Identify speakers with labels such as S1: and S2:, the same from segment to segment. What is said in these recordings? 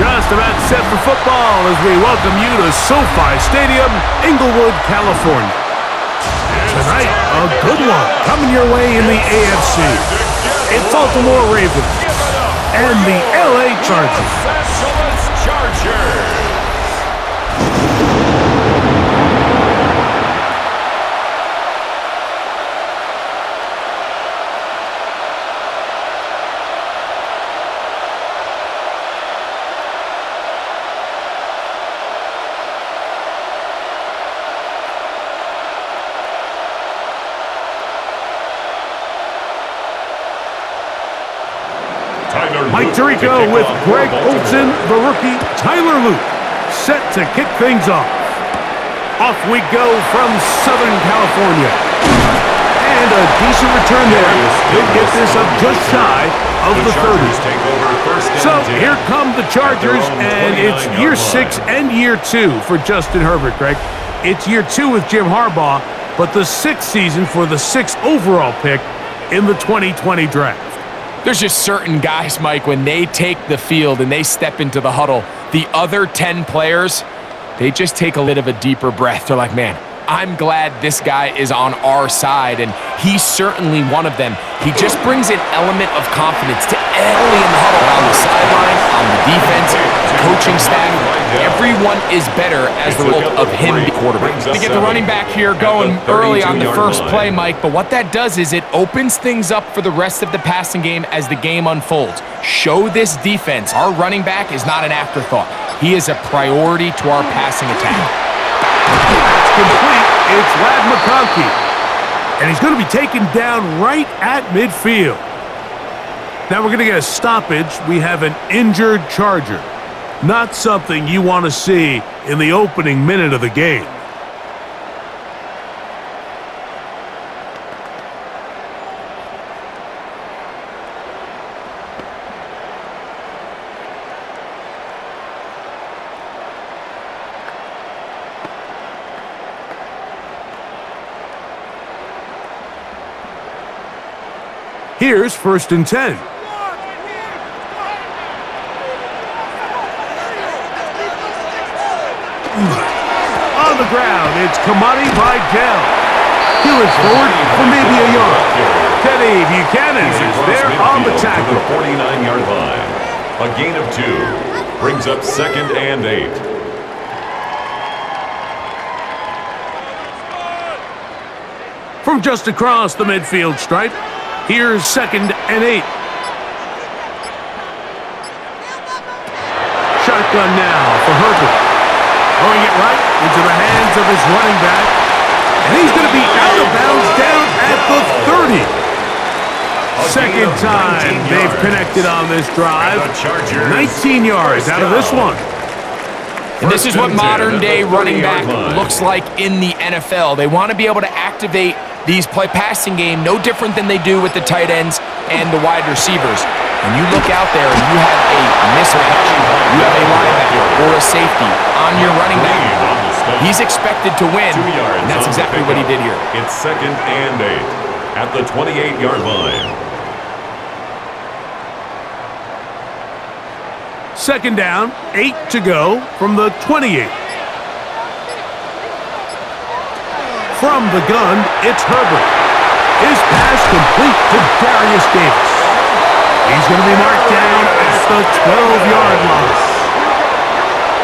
S1: just about set for football as we welcome you to SoFi Stadium, Inglewood, California. Tonight, a good one coming your way in the AFC. It's Baltimore Ravens and the LA Chargers. Mike Tirico with Greg Olsen, the rookie, Tyler Luke, set to kick things off. Off we go from Southern California. And a decent return there. He'll get this up just shy of the 30. So here come the Chargers, and it's year 6 and year 2 for Justin Herbert, Greg. It's year 2 with Jim Harbaugh, but the 6th season for the 6th overall pick in the 2020 draft.
S2: There's just certain guys, Mike, when they take the field and they step into the huddle, the other 10 players, they just take a bit of a deeper breath. They're like, man, I'm glad this guy is on our side, and he's certainly one of them. He just brings an element of confidence to everybody in the huddle, on the sideline, on the defense, the coaching staff. Everyone is better as the result of him being quarterback. To get the running back here going early on the first play, Mike, but what that does is it opens things up for the rest of the passing game as the game unfolds. Show this defense our running back is not an afterthought. He is a priority to our passing attack.
S1: That's complete. It's Ladd McConkey. And he's going to be taken down right at midfield. Now we're going to get a stoppage. We have an injured Charger. Not something you want to see in the opening minute of the game. Here's 1st and 10. On the ground, it's Kamani Vidal. He looks forward for maybe a yard. Teddy Buchanan is there on the tackle.
S3: The 49-yard line. A gain of 2 brings up 2nd and 8.
S1: From just across the midfield stripe, here's 2nd and 8. Shotgun now for Herbert. Throwing it right into the hands of his running back. And he's going to be out of bounds down at the 30. Second time they've connected on this drive. 19 yards out of this one.
S2: And this is what modern-day running back looks like in the NFL. They want to be able to activate these passing game no different than they do with the tight ends and the wide receivers. When you look out there and you have a mismatch, you have a linebacker or a safety on your running back, he's expected to win, and that's exactly what he did here.
S3: It's 2nd and 8 at the 28-yard line.
S1: 2nd down, 8 to go from the 28. From the gun, it's Herbert. His pass complete to Darius Davis. He's going to be marked down at the 12-yard line.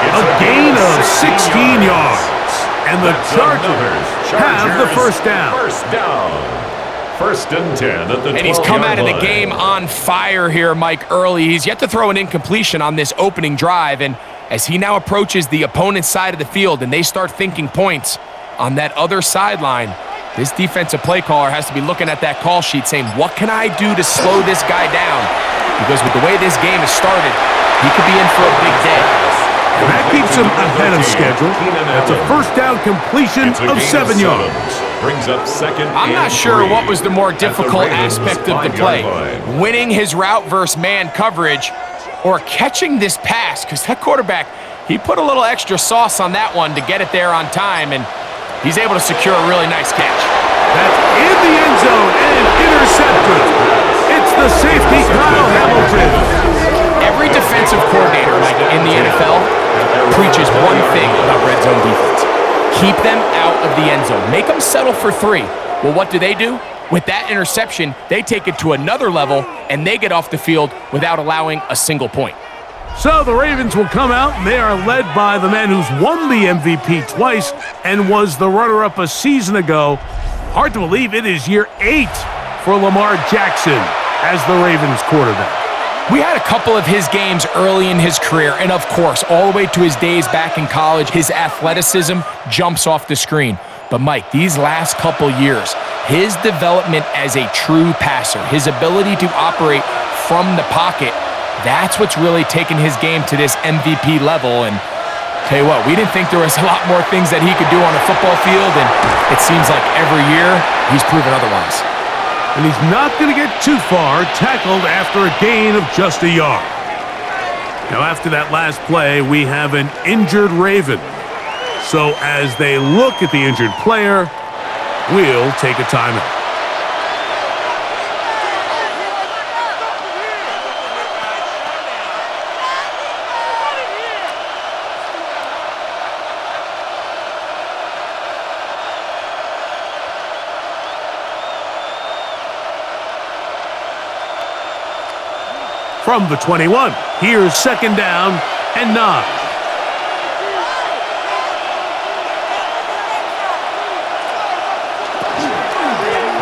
S1: A gain of 16 yards. And the Chargers have the 1st down.
S3: 1st and 10 at the 12-yard line.
S2: And he's come out of the game on fire here, Mike, early. He's yet to throw an incompletion on this opening drive. And as he now approaches the opponent's side of the field and they start thinking points on that other sideline, this defensive play caller has to be looking at that call sheet saying, what can I do to slow this guy down? Because with the way this game has started, he could be in for a big day.
S1: And that keeps him ahead of schedule. That's a 1st down completion of 7 yards.
S3: Brings up 2nd.
S2: I'm not sure what was the more difficult aspect of the play. Winning his route versus man coverage or catching this pass, because that quarterback, he put a little extra sauce on that one to get it there on time, and he's able to secure a really nice catch.
S1: That's in the end zone and intercepted. It's the safety, Kyle Hamilton.
S2: Every defensive coordinator in the NFL preaches one thing about red zone defense. Keep them out of the end zone. Make them settle for 3. Well, what do? With that interception, they take it to another level, and they get off the field without allowing a single point.
S1: So the Ravens will come out, and they are led by the man who's won the MVP twice and was the runner-up a season ago. Hard to believe it is year 8 for Lamar Jackson as the Ravens quarterback.
S2: We had a couple of his games early in his career, and of course, all the way to his days back in college, his athleticism jumps off the screen. But Mike, these last couple years, his development as a true passer, his ability to operate from the pocket, that's what's really taken his game to this MVP level. And tell you what, we didn't think there was a lot more things that he could do on a football field, and it seems like every year he's proven otherwise.
S1: And he's not going to get too far, tackled after a gain of just a yard. Now, after that last play, we have an injured Raven. So as they look at the injured player, we'll take a timeout. From the 21, here's 2nd down and 9.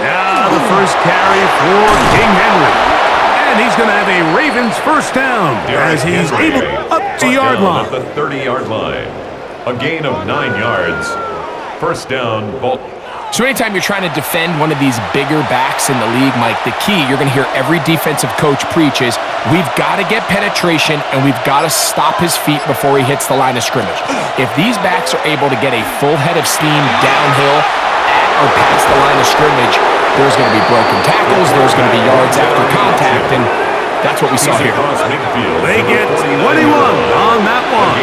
S1: Now the first carry for King Henry. And he's going to have a Ravens first down as he's able up the yard line.
S3: At the 30-yard line. A gain of 9 yards. First down, Baltimore.
S2: So anytime you're trying to defend one of these bigger backs in the league, Mike, the key you're going to hear every defensive coach preach is we've got to get penetration and we've got to stop his feet before he hits the line of scrimmage. If these backs are able to get a full head of steam downhill at or past the line of scrimmage, there's going to be broken tackles, there's going to be yards after contact, and that's what we saw here.
S1: They get 21 on that one.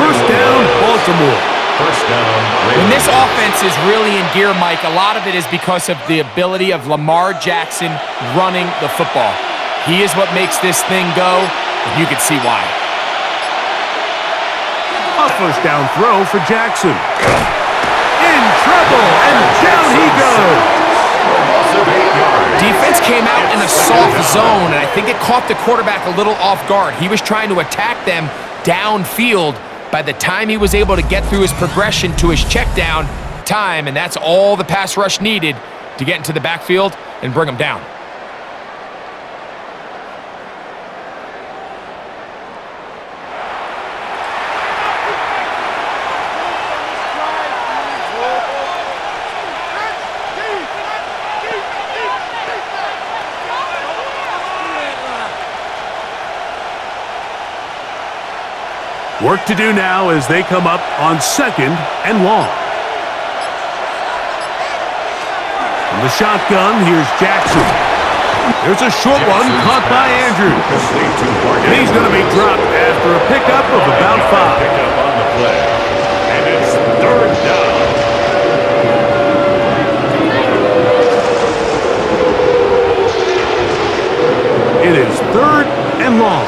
S1: First down, Baltimore.
S3: First down.
S2: When this offense is really in gear, Mike, a lot of it is because of the ability of Lamar Jackson running the football. He is what makes this thing go, and you can see why.
S1: A first down throw for Jackson. In trouble, and down he goes.
S2: Defense came out in a soft zone, and I think it caught the quarterback a little off guard. He was trying to attack them downfield. By the time he was able to get through his progression to his check down time, and that's all the pass rush needed to get into the backfield and bring him down.
S1: Work to do now as they come up on 2nd and long. From the shotgun, here's Jackson. There's a short one caught by Andrews. And he's going to be dropped after a pickup of about 5.
S3: Pickup on the play. And it's 3rd down.
S1: It is 3rd and long.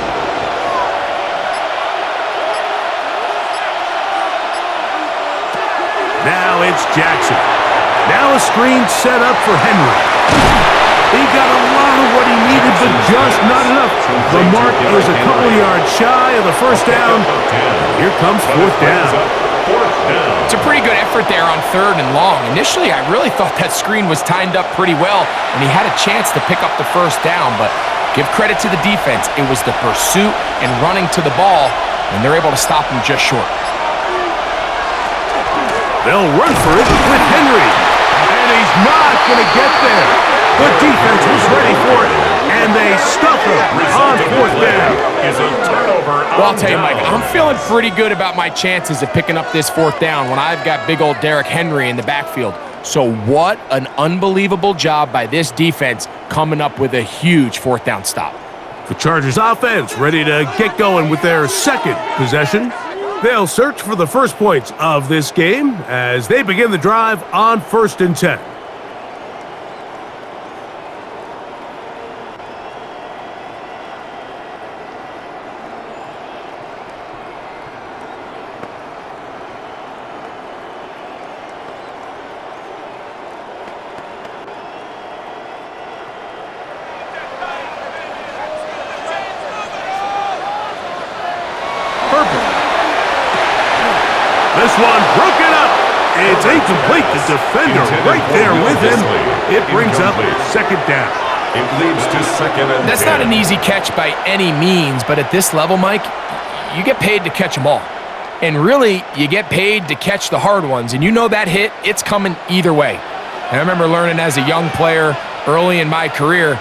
S1: Now it's Jackson. Now a screen set up for Henry. He got a lot of what he needed, but just not enough. The mark is a couple yards shy of the first down. Here comes 4th down.
S2: It's a pretty good effort there on 3rd and long. Initially, I really thought that screen was timed up pretty well, and he had a chance to pick up the first down, but give credit to the defense. It was the pursuit and running to the ball, and they're able to stop him just short.
S1: They'll run for it with Henry. And he's not going to get there. The defense was ready for it, and they stuff him on 4th down.
S2: Well, I'll tell you, Mike, I'm feeling pretty good about my chances of picking up this 4th down when I've got big old Derrick Henry in the backfield. So what an unbelievable job by this defense coming up with a huge 4th down stop.
S1: The Chargers offense ready to get going with their 2nd possession. They'll search for the first points of this game as they begin the drive on 1st and 10. incomplete. The defender right there with him. It brings up second down.
S3: It leads to second and 10.
S2: That's not an easy catch by any means, but at this level, Mike, you get paid to catch them all. And really, you get paid to catch the hard ones. And you know that hit, it's coming either way. And I remember learning as a young player early in my career,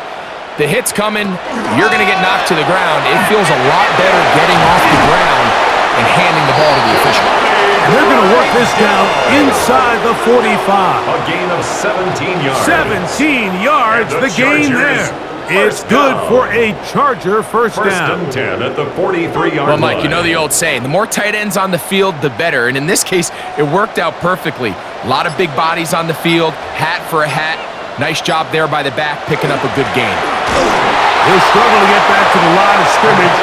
S2: the hit's coming, you're going to get knocked to the ground. It feels a lot better getting off the ground and handing the ball to the official.
S1: And they're going to work this down inside the 45.
S3: A gain of 17 yards.
S1: 17 yards, the gain there. It's good for a Charger first down.
S3: First and 10 at the 43-yard line.
S2: Well, Mike, you know the old saying, the more tight ends on the field, the better. And in this case, it worked out perfectly. A lot of big bodies on the field, hat for a hat. Nice job there by the back, picking up a good gain.
S1: He'll struggle to get back to the line of scrimmage.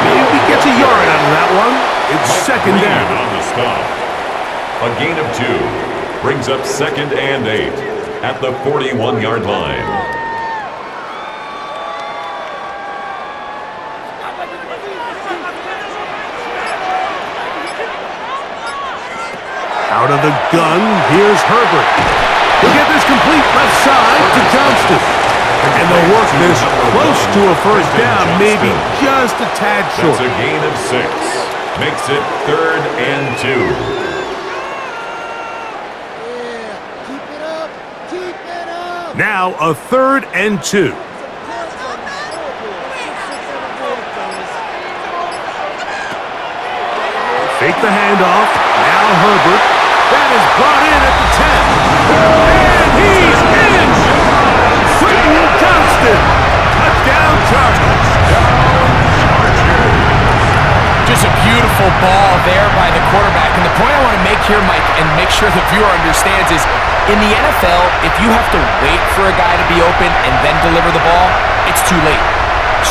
S1: Maybe gets a yard out of that one. It's second down.
S3: On the stop. A gain of 2 brings up second and 8 at the 41-yard line.
S1: Out of the gun, here's Herbert. He'll get this complete left side to Johnston. And they'll work this close to a first down, maybe just a tad short.
S3: That's a gain of 6. Makes it third and 2.
S4: Keep it up. Keep it up.
S1: Now a third and 2. Fake the handoff. Now Herbert. That is brought in at the 10. And he's in! Quentin Johnston. Touchdown Chargers.
S2: Just a beautiful ball there by the quarterback. And the point I want to make here, Mike, and make sure the viewer understands is, in the NFL, if you have to wait for a guy to be open and then deliver the ball, it's too late.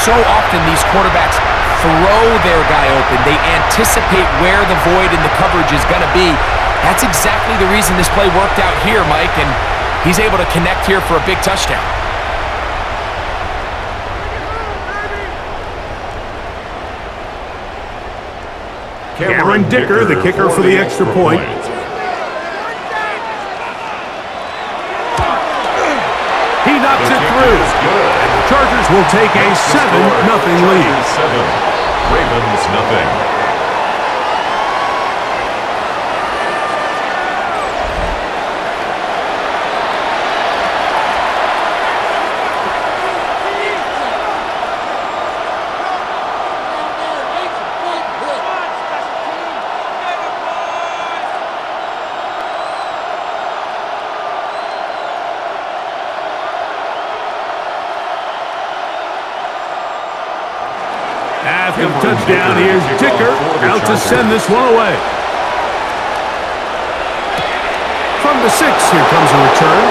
S2: So often these quarterbacks throw their guy open. They anticipate where the void in the coverage is going to be. That's exactly the reason this play worked out here, Mike, and he's able to connect here for a big touchdown.
S1: Cameron Dicker, the kicker for the extra point. He knocks it through. And the Chargers will take a 7-0 lead.
S3: 7. Ravens nothing.
S1: After the touchdown, here's Dicker out to send this one away. From the 6, here comes a return.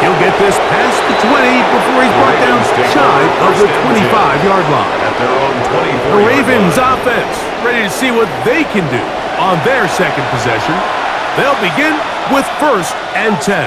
S1: He'll get this past the 20 before he's brought down shy of the 25-yard line.
S3: At their own 24.
S1: The Ravens offense ready to see what they can do on their second possession. They'll begin with first and 10.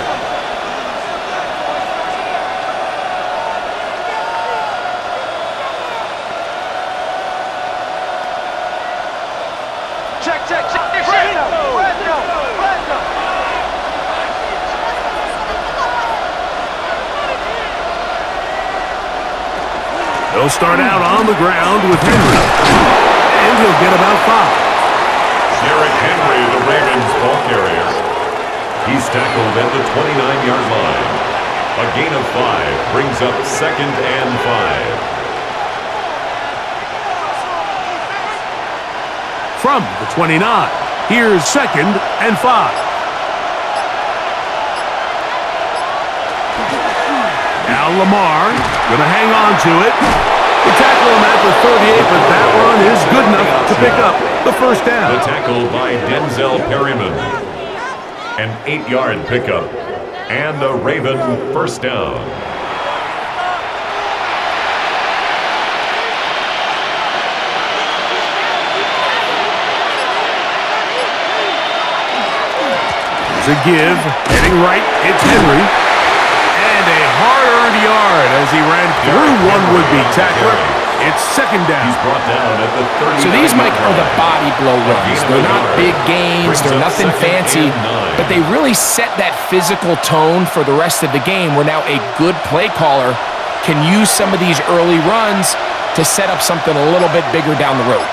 S1: They'll start out on the ground with Henry, and he'll get about 5.
S3: Derrick Henry, the Ravens ball carrier. He's tackled at the 29-yard line. A gain of 5 brings up second and 5.
S1: From the 29, here's second and 5. Now Lamar going to hang on to it. They tackle him at the 38, but that run is good enough to pick up the first down.
S3: The tackle by Denzel Perryman. An 8-yard pickup. And a Raven first down.
S1: There's a give. Heading right, it's Henry. And a hard-earned yard as he ran through one would-be tackler It's second down.
S3: He's brought down at the 30.
S2: So these, Mike, are the body blow runs. They're not big gains. They're nothing fancy. But they really set that physical tone for the rest of the game where now a good play caller can use some of these early runs to set up something a little bit bigger down the road.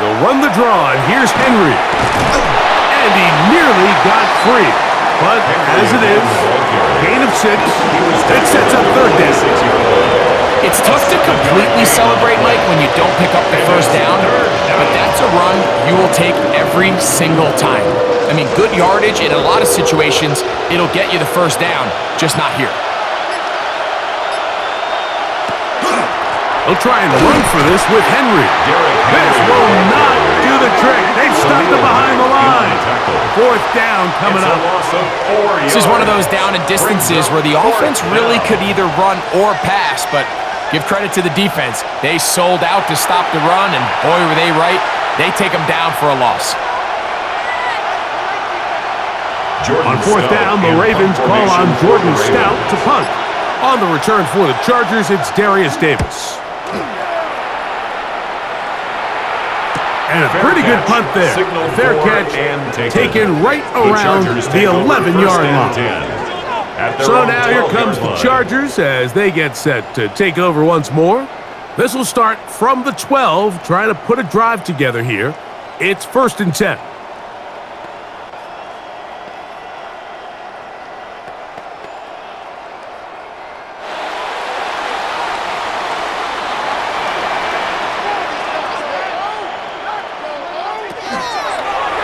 S1: They'll run the draw, and here's Henry. And he nearly got free. But as it is, gain of 6. It sets up third down.
S2: It's tough to completely celebrate, Mike, when you don't pick up the first down, but that's a run you will take every single time. I mean, good yardage in a lot of situations, it'll get you the first down, just not here.
S1: They'll try and run for this with Henry. This will not do the trick. They've stopped him behind the line. Fourth down coming up.
S2: This is one of those down and distances where the offense really could either run or pass, but give credit to the defense. They sold out to stop the run, and boy, were they right. They take them down for a loss.
S1: On fourth down, the Ravens call on Jordan Stout to punt. On the return for the Chargers, it's Darius Davis. And a pretty good punt there. Fair catch, taken right around the 11-yard line. So now here comes the Chargers as they get set to take over once more. This will start from the 12, trying to put a drive together here. It's 1st and 10.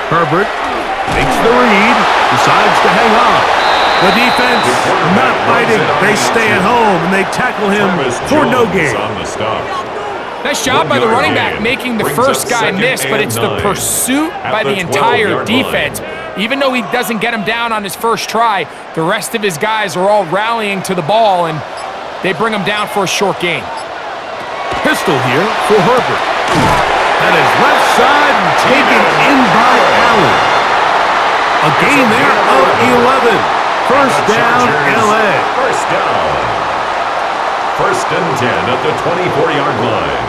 S1: Herbert makes the read, decides to hang on. The defense not biting. They stay at home, and they tackle him for no gain.
S2: Nice job by the running back making the first guy miss, but it's the pursuit by the entire defense. Even though he doesn't get him down on his first try, the rest of his guys are all rallying to the ball, and they bring him down for a short gain.
S1: Pistol here for Herbert. That is left side and taken in by Allen. A gain there of 11. First down, L.A.
S3: First down. 1st and 10 at the 24-yard line.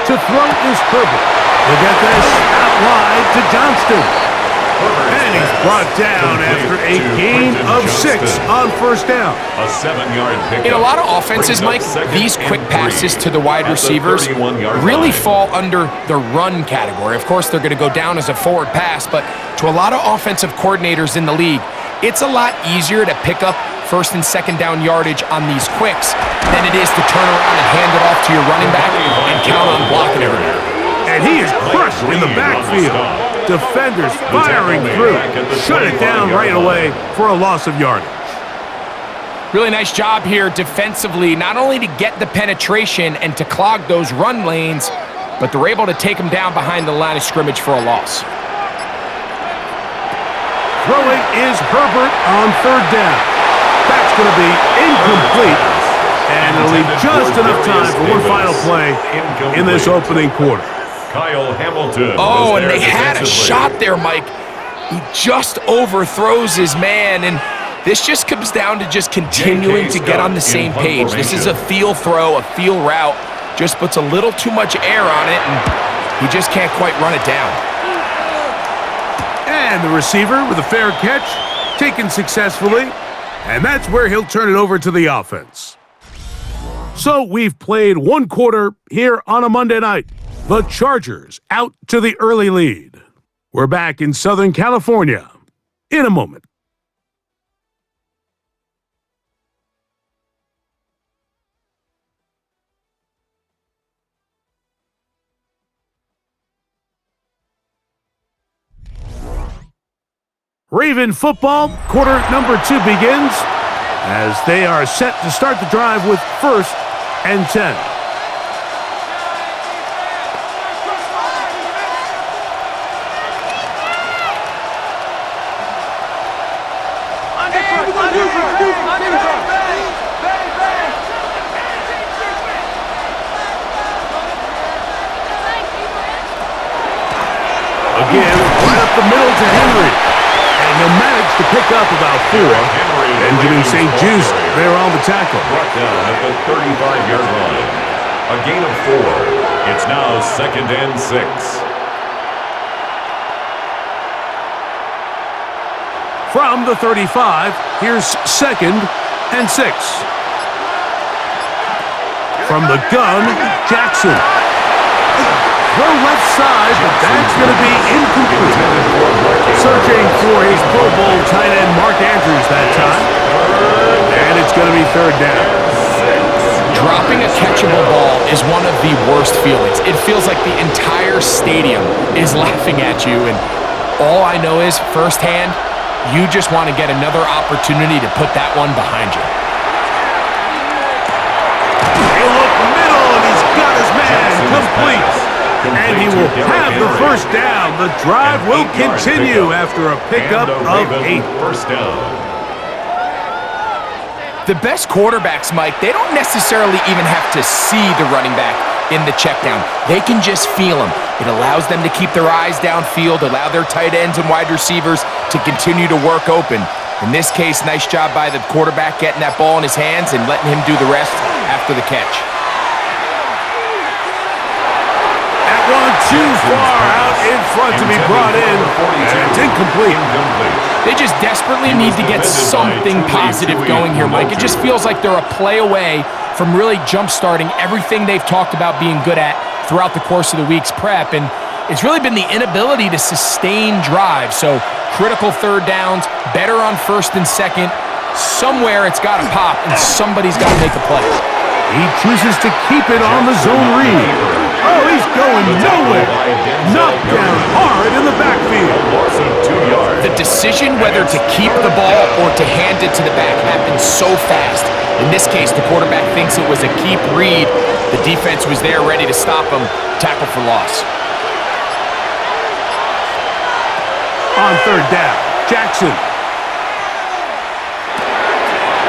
S1: To throw is Herbert. They'll get this out wide to Johnston. And he's brought down after a gain of 6 on first down.
S3: A 7-yard pickup.
S2: In a lot of offenses, Mike, these quick passes to the wide receivers really fall under the run category. Of course, they're going to go down as a forward pass, but to a lot of offensive coordinators in the league, it's a lot easier to pick up 1st and 2nd down yardage on these quicks than it is to turn around and hand it off to your running back and count on blocking everywhere.
S1: And he is crushed in the backfield. Defenders firing through. Shut it down right away for a loss of yardage.
S2: Really nice job here defensively, not only to get the penetration and to clog those run lanes, but they're able to take them down behind the line of scrimmage for a loss.
S1: Throwing is Herbert on 3rd down. That's going to be incomplete. And it'll leave just enough time for one final play in this opening quarter.
S3: Kyle Hamilton.
S2: Oh, and they had a shot there, Mike. He just overthrows his man, and this just comes down to just continuing to get on the same page. This is a feel throw, a feel route. Just puts a little too much air on it, and he just can't quite run it down.
S1: And the receiver with a fair catch, taken successfully, and that's where he'll turn it over to the offense. So we've played one quarter here on a Monday night. The Chargers out to the early lead. We're back in Southern California in a moment. Raven football, quarter number 2 begins as they are set to start the drive with 1st and 10. to Henry. And he'll manage to pick up about 4. Benjamin St. Just there on the tackle.
S3: Brought down at the 35-yard line. A gain of 4. It's now 2nd and 6.
S1: From the 35, here's 2nd and 6. From the gun, Jackson. Throw left side, but that's going to be incomplete. Searching for his Pro Bowl tight end Mark Andrews that time. And it's going to be 3rd down.
S2: Dropping a catchable ball is one of the worst feelings. It feels like the entire stadium is laughing at you, and all I know is, firsthand, you just want to get another opportunity to put that one behind you.
S1: He'll look middle, and he's got his man complete. And he will have the 1st down. The drive will continue after a pickup of 8.
S3: 1st down.
S2: The best quarterbacks, Mike, they don't necessarily even have to see the running back in the check down. They can just feel him. It allows them to keep their eyes downfield, allow their tight ends and wide receivers to continue to work open. In this case, nice job by the quarterback getting that ball in his hands and letting him do the rest after the catch.
S1: That one too far out in front to be brought in, and it's incomplete.
S2: They just desperately need to get something positive going here, Mike. It just feels like they're a play away from really jump-starting everything they've talked about being good at throughout the course of the week's prep, and it's really been the inability to sustain drives. So critical 3rd downs, better on 1st and 2nd. Somewhere it's got to pop, and somebody's got to make a play.
S1: He chooses to keep it on the zone read. Oh, he's going nowhere. Knocked down hard in the backfield.
S2: The decision whether to keep the ball or to hand it to the back happens so fast. In this case, the quarterback thinks it was a keep read. The defense was there ready to stop him. Tackle for loss.
S1: On 3rd down, Jackson.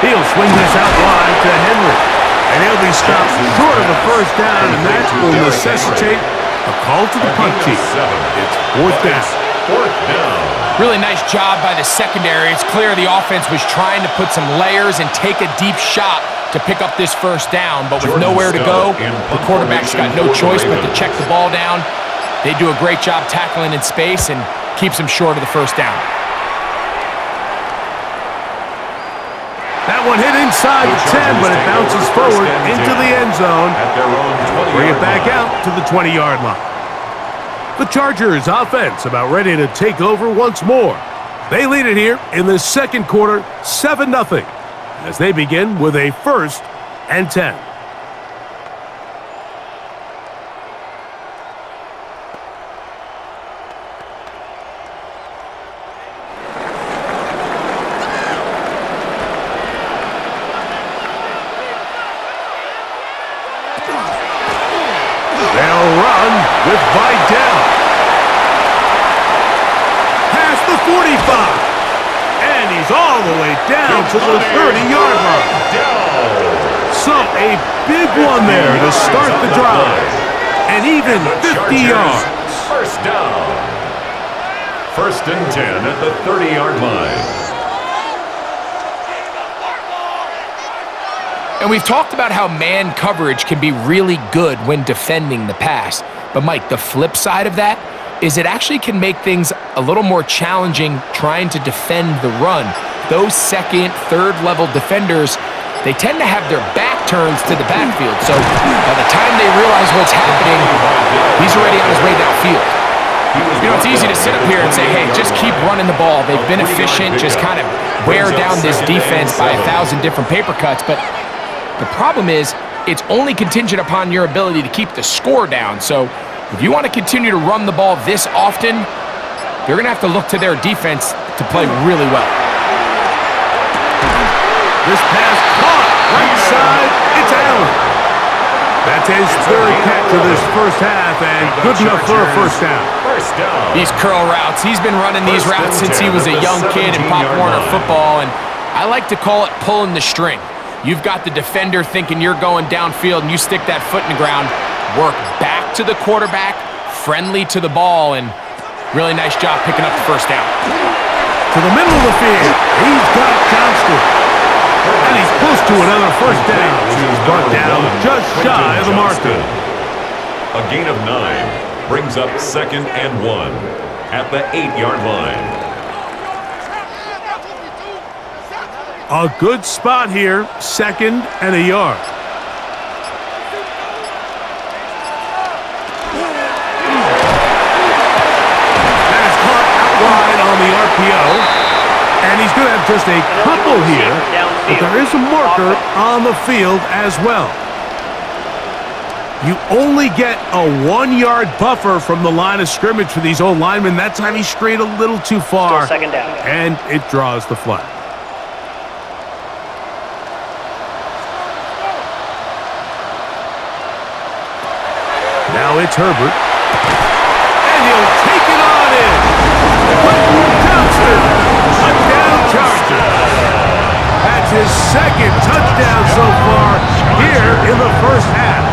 S1: He'll swing this out wide to Henry. And he'll be stopped short of a 1st down, and that will necessitate a call to the punt team. It's 4th down.
S3: 4th down.
S2: Really nice job by the secondary. It's clear the offense was trying to put some layers and take a deep shot to pick up this 1st down, but with nowhere to go, the quarterback's got no choice but to check the ball down. They do a great job tackling in space and keeps him short of the 1st down.
S1: That one hit inside the 10, but it bounces forward into the end zone. Bring it back out to the 20-yard line. The Chargers offense about ready to take over once more. They lead it here in the 2nd quarter, 7-0, as they begin with a 1st and 10. They'll run with Vidal. Past the 45. And he's all the way down to the 30-yard line. So a big one there to start the drive. And even 50 yards.
S3: 1st down. 1st and 10 at the 30-yard line.
S2: And we've talked about how man coverage can be really good when defending the pass. But Mike, the flip side of that is it actually can make things a little more challenging trying to defend the run. Those 2nd, 3rd level defenders, they tend to have their back turns to the backfield. So by the time they realize what's happening, he's already on his way downfield. You know, it's easy to sit up here and say, hey, just keep running the ball. They've been efficient, just kind of wear down this defense by 1,000 different paper cuts. But the problem is, it's only contingent upon your ability to keep the score down. So if you want to continue to run the ball this often, you're going to have to look to their defense to play really well.
S1: This pass caught right side. It's Allen. That's his 3rd catch of this 1st half, and good enough for a 1st down.
S2: These curl routes, he's been running these routes since he was a young kid in Pop Warner football, and I like to call it pulling the string. You've got the defender thinking you're going downfield, and you stick that foot in the ground, work back to the quarterback, friendly to the ball, and Really nice job picking up the first down.
S1: To the middle of the field. He's got Johnston. And he's close to another first down. He's brought down just shy of the marker.
S3: A gain of 9 brings up 2nd and 1 at the 8-yard line.
S1: A good spot here, 2nd and a yard. That is caught out wide on the RPO. And he's going to have just a couple here, but there is a marker on the field as well. You only get a 1-yard buffer from the line of scrimmage for these old linemen. That time he strayed a little too far,
S5: Still 2nd down.
S1: and it draws the flag. Now it's Herbert. And he'll take it on in. Johnston. Touchdown Chargers. That's his 2nd touchdown so far here in the first half.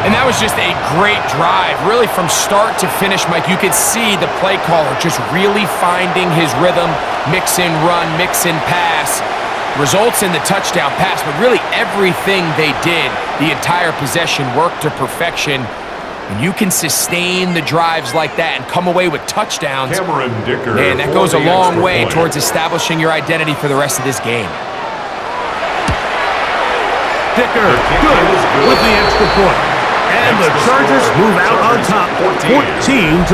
S2: And that was just a great drive, really from start to finish, Mike. You could see the play caller just really finding his rhythm, mix in run, mix in pass. Results in the touchdown pass, but really everything they did, the entire possession worked to perfection. When you can sustain the drives like that and come away with touchdowns, man, that goes a long way towards establishing your identity for the rest of this game.
S1: Dicker, good with the extra point. And the Chargers move out on top, 14-0.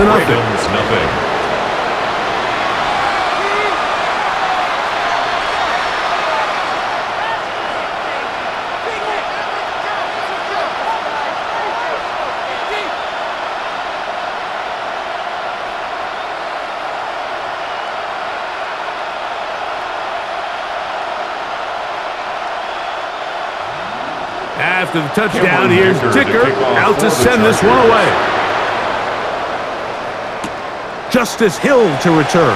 S1: After the touchdown, here's Dicker out to send this one away. Justice Hill to return.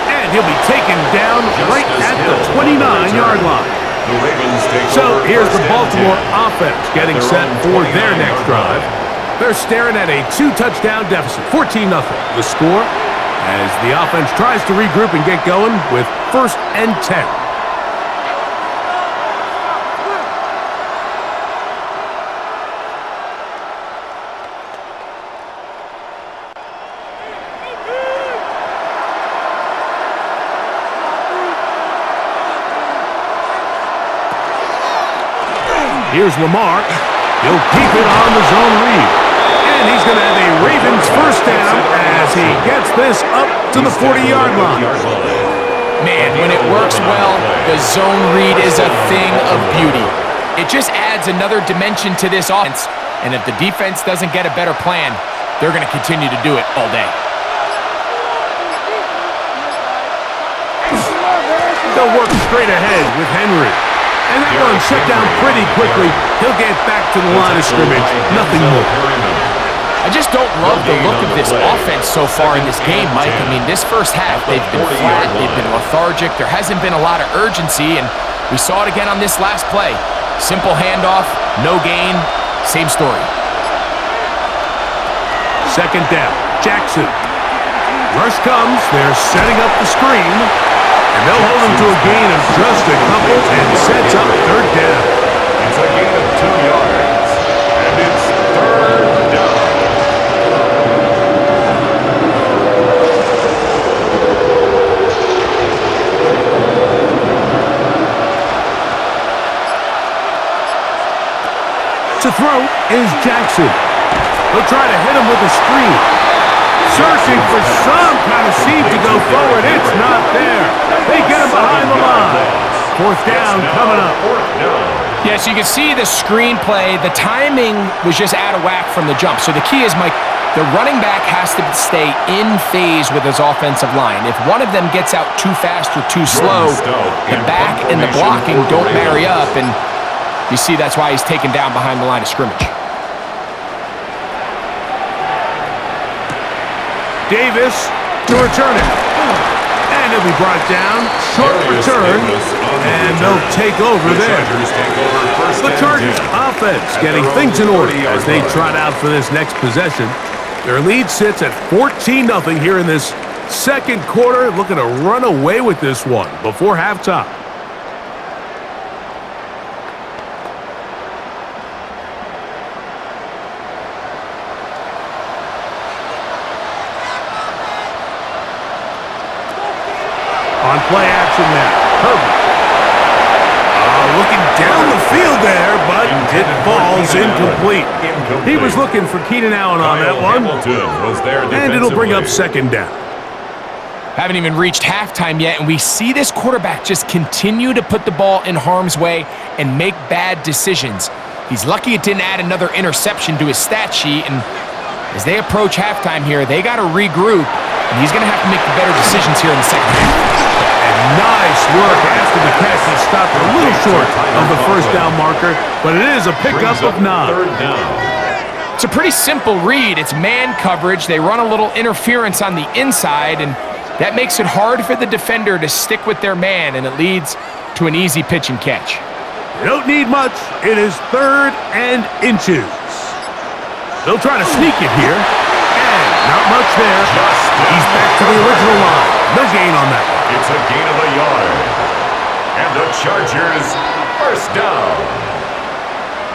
S1: And he'll be taken down right at the 29-yard line. So here's the Baltimore offense getting set for their next drive. They're staring at a 2-touchdown deficit, 14-0. The score as the offense tries to regroup and get going with 1st and 10. Here's Lamar. He'll keep it on the zone read. And he's going to have a Ravens first down as he gets this up to the 40-yard line.
S2: Man, when it works well, the zone read is a thing of beauty. It just adds another dimension to this offense. And if the defense doesn't get a better plan, they're going to continue to do it all day.
S1: They'll work straight ahead with Henry. And that one shut down pretty quickly. He'll get back to the line of scrimmage. Nothing more.
S2: I just don't love the look of this offense so far in this game, Mike. I mean, this first half, they've been flat, they've been lethargic. There hasn't been a lot of urgency, and we saw it again on this last play. Simple handoff, no gain, same story.
S1: 2nd down, Jackson. Rush comes, they're setting up the screen. And they'll hold him to a gain of just a couple and sets up 3rd down.
S3: It's a gain of 2 yards, and it's 3rd down.
S1: To throw is Jackson. He'll try to hit him with a screen. Searching for some kind of seed to go forward. It's not there. They get him behind the line. 4th down coming up.
S2: Yeah, so you can see the screenplay. The timing was just out of whack from the jump. So the key is, Mike, the running back has to stay in phase with his offensive line. If one of them gets out too fast or too slow, the back and the blocking don't marry up. And you see that's why he's taken down behind the line of scrimmage.
S1: Davis to return it. And And he'll be brought down. Short return. And they'll take over there. The Chargers offense getting things in order as they trot out for this next possession. Their lead sits at 14-0 here in this second quarter. Looking to run away with this one before halftime. On play action now, Herbert. Looking down the field there, but it falls incomplete. He was looking for Keenan Allen on that one. And it'll bring up second down.
S2: Haven't even reached halftime yet, and we see this quarterback just continue to put the ball in harm's way and make bad decisions. He's lucky it didn't add another interception to his stat sheet, and as they approach halftime here, they got to regroup, and he's going to have to make the better decisions here in the second half.
S1: Nice work after the catch. He stopped a little short of the first down marker, but it is a pickup of 9.
S2: It's a pretty simple read. It's man coverage. They run a little interference on the inside, and that makes it hard for the defender to stick with their man, and it leads to an easy pitch and catch.
S1: You don't need much. It is 3rd and inches. They'll try to sneak it here, and not much there. He's back to the original line. No gain on that one.
S3: It's a gain of a yard. And the Chargers, first down.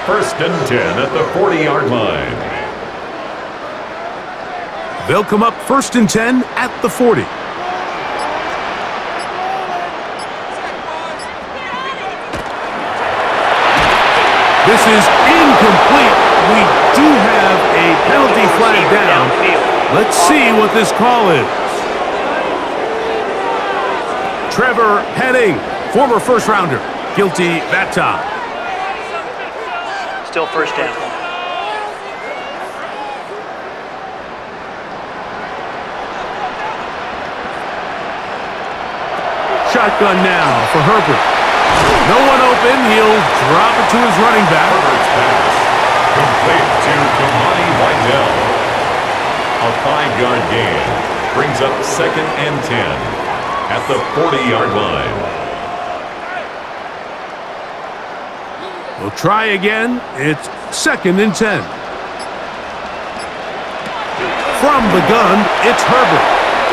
S3: 1st and 10 at the 40-yard line.
S1: They'll come up 1st and 10 at the 40. This is incomplete. We do have a penalty flag down. Let's see what this call is. Trevor Henning, former first-rounder, guilty that time.
S5: Still first down.
S1: Shotgun now for Herbert. No one open. He'll drop it to his running back.
S3: Herbert's pass complete to Kamani Whitell. A 5-yard gain brings up 2nd and 10. At the 40-yard line.
S1: We'll try again. It's 2nd and 10. From the gun, it's Herbert.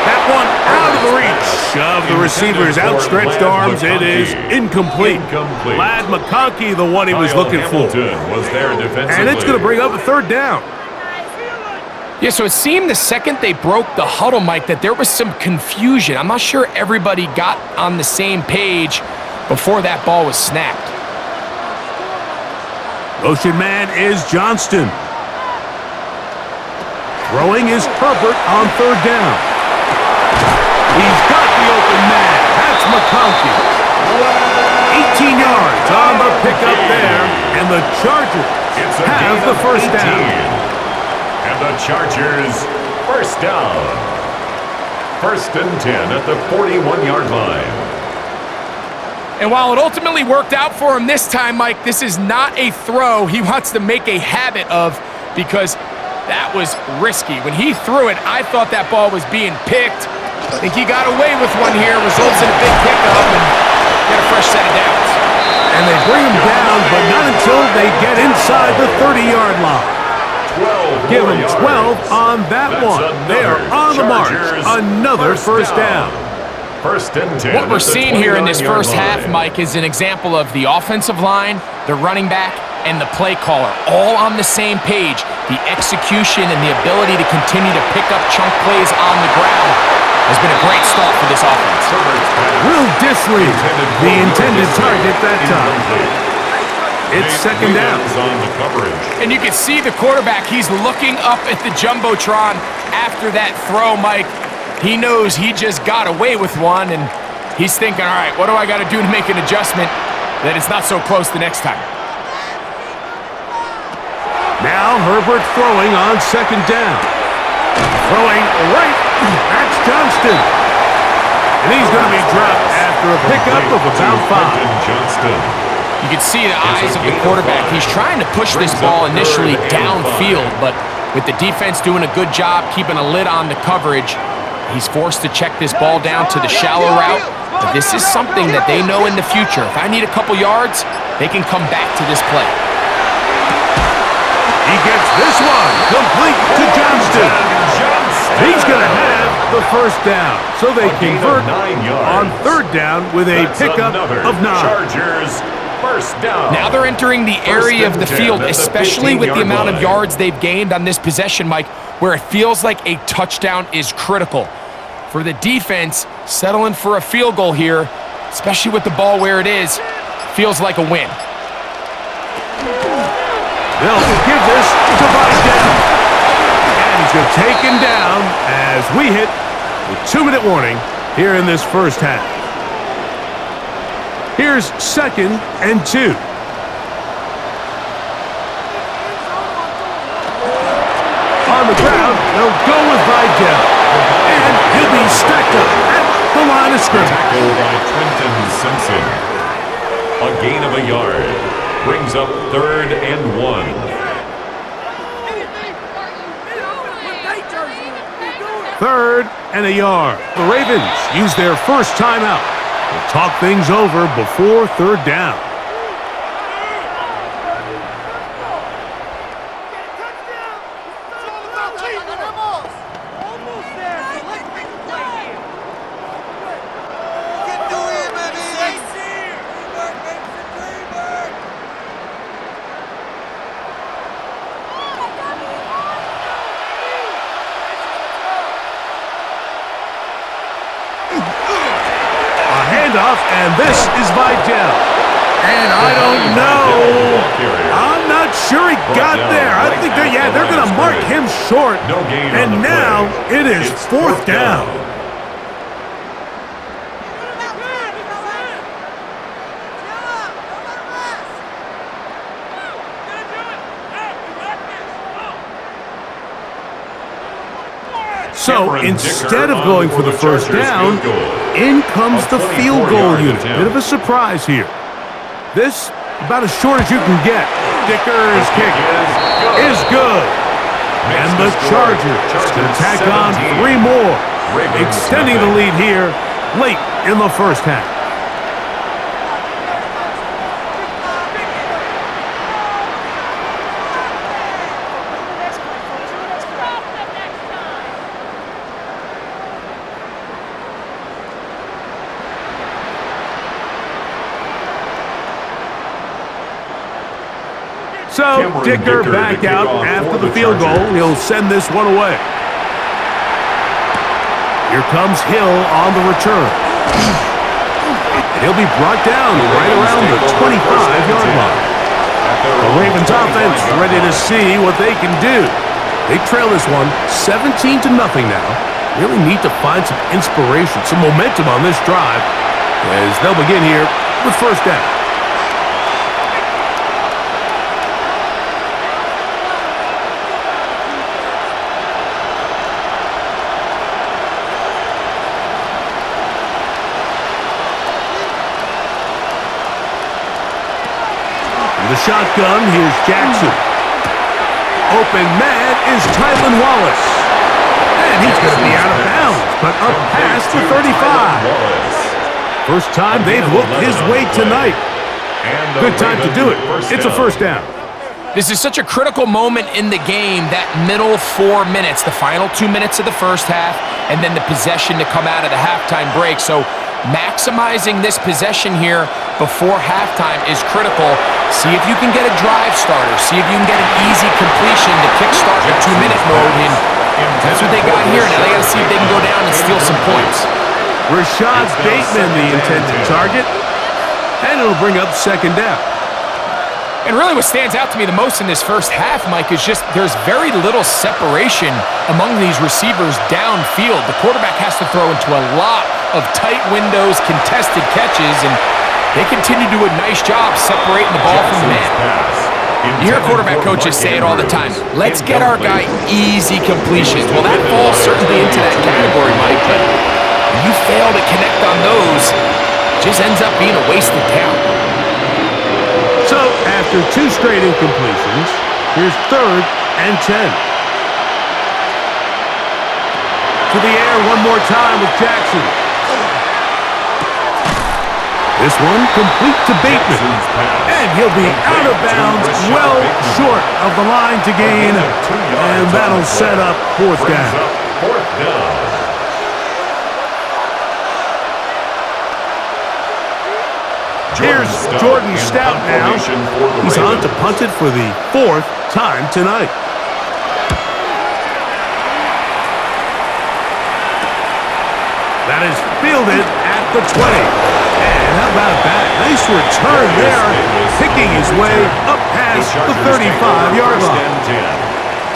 S1: That one out of the reach of the receiver's outstretched arms. It is incomplete. Ladd McConkey, the one he was looking for. And it's going to bring up a 3rd down.
S2: Yeah, so it seemed the second they broke the huddle, Mike, that there was some confusion. I'm not sure everybody got on the same page before that ball was snapped.
S1: Motion man is Johnston. Throwing is Herbert on 3rd down. He's got the open man. That's McConkey. 18 yards on the pickup there, and the Chargers have the first down.
S3: And the Chargers, first down. 1st and 10 at the 41-yard line.
S2: And while it ultimately worked out for him this time, Mike, this is not a throw he wants to make a habit of because that was risky. When he threw it, I thought that ball was being picked. I think he got away with one here, results in a big pickup and get a fresh set of downs.
S1: And they bring him down, but not until they get inside the 30-yard line. Give them 12 on that one. They are on the march. Another first down.
S3: 1st and 10.
S2: What we're seeing here in this first half, Mike, is an example of the offensive line, the running back, and the play caller all on the same page. The execution and the ability to continue to pick up chunk plays on the ground has been a great start for this offense.
S1: Will Disley, the intended target that time. It's 2nd down.
S2: And you can see the quarterback, he's looking up at the Jumbotron after that throw, Mike. He knows he just got away with one, and he's thinking, all right, what do I got to do to make an adjustment that it's not so close the next time?
S1: Now Herbert throwing on 2nd down. Throwing right, that's Johnston. And he's going to be dropped after a pickup of about 5.
S2: You can see the eyes of the quarterback. He's trying to push this ball initially downfield, but with the defense doing a good job keeping a lid on the coverage, He's forced to check this ball down to the shallow route, but this is something that they know in the future. If I need a couple yards, they can come back to this play.
S1: He gets this one complete to Johnston. He's going to have the first down, so they convert on third down with a pickup of 9.
S3: Chargers first down.
S2: Now they're entering the area of the field, especially with the amount of yards they've gained on this possession, Mike, where it feels like a touchdown is critical. For the defense, settling for a field goal here, especially with the ball where it is, feels like a win.
S1: They'll give this to Vidal. And he's going to take him down as we hit the 2-minute warning here in this first half. Here's 2nd and 2. On the ground, they'll go with Vidal. And he'll be stacked up at the line of scrimmage.
S3: Tackled by Trenton Simpson. A gain of a yard. Brings up 3rd and 1.
S1: 3rd and a yard. The Ravens use their first timeout. They'll talk things over before 3rd down. And this is Vidal. And I don't know. I'm not sure he got there. I think they're going to mark him short. And now it is 4th down. So instead of going for the first down, in comes the field goal unit. Bit of a surprise here. This about as short as you can get. Dicker's kick is good. And the Chargers going to tack on 3 more, extending the lead here late in the first half. So, Dicker back out after the field goal. He'll send this one away. Here comes Hill on the return. He'll be brought down right around the 25-yard line. The Ravens offense ready to see what they can do. They trail this one 17-0 now. Really need to find some inspiration, some momentum on this drive as they'll begin here with first down. The shotgun, here's Jackson. Open man is Tylan Wallace. And he's going to be out of bounds, but up past the 35. First time they've looked his way tonight. Good time to do it. It's a first down.
S2: This is such a critical moment in the game, that middle 4 minutes, the final 2 minutes of the first half, and then the possession to come out of the halftime break. So maximizing this possession here before halftime is critical. See if you can get a drive starter. See if you can get an easy completion to kickstart the 2-minute mode. And that's what they got here. Now they got to see if they can go down and steal some points.
S1: Rashad Bateman, the intended target. And it'll bring up second down.
S2: And really what stands out to me the most in this first half, Mike, is just there's very little separation among these receivers downfield. The quarterback has to throw into a lot of tight windows, contested catches, and they continue to do a nice job separating the ball from the man. You hear quarterback coaches say it all the time. Let's get our guy easy completions. Well, that falls certainly into that category, Mike, but when you fail to connect on those, it just ends up being a wasted down.
S1: So, after 2 straight incompletions, here's 3rd and 10. to the air one more time with Jackson. This one complete to Bateman. And he'll be out of bounds, well short of the line to gain. And that'll set up fourth down. Here's Jordan Stout now. He's on to punt it for the fourth time tonight. That is fielded at the 20. And how about that? Nice return there, picking his way up past the 35-yard line.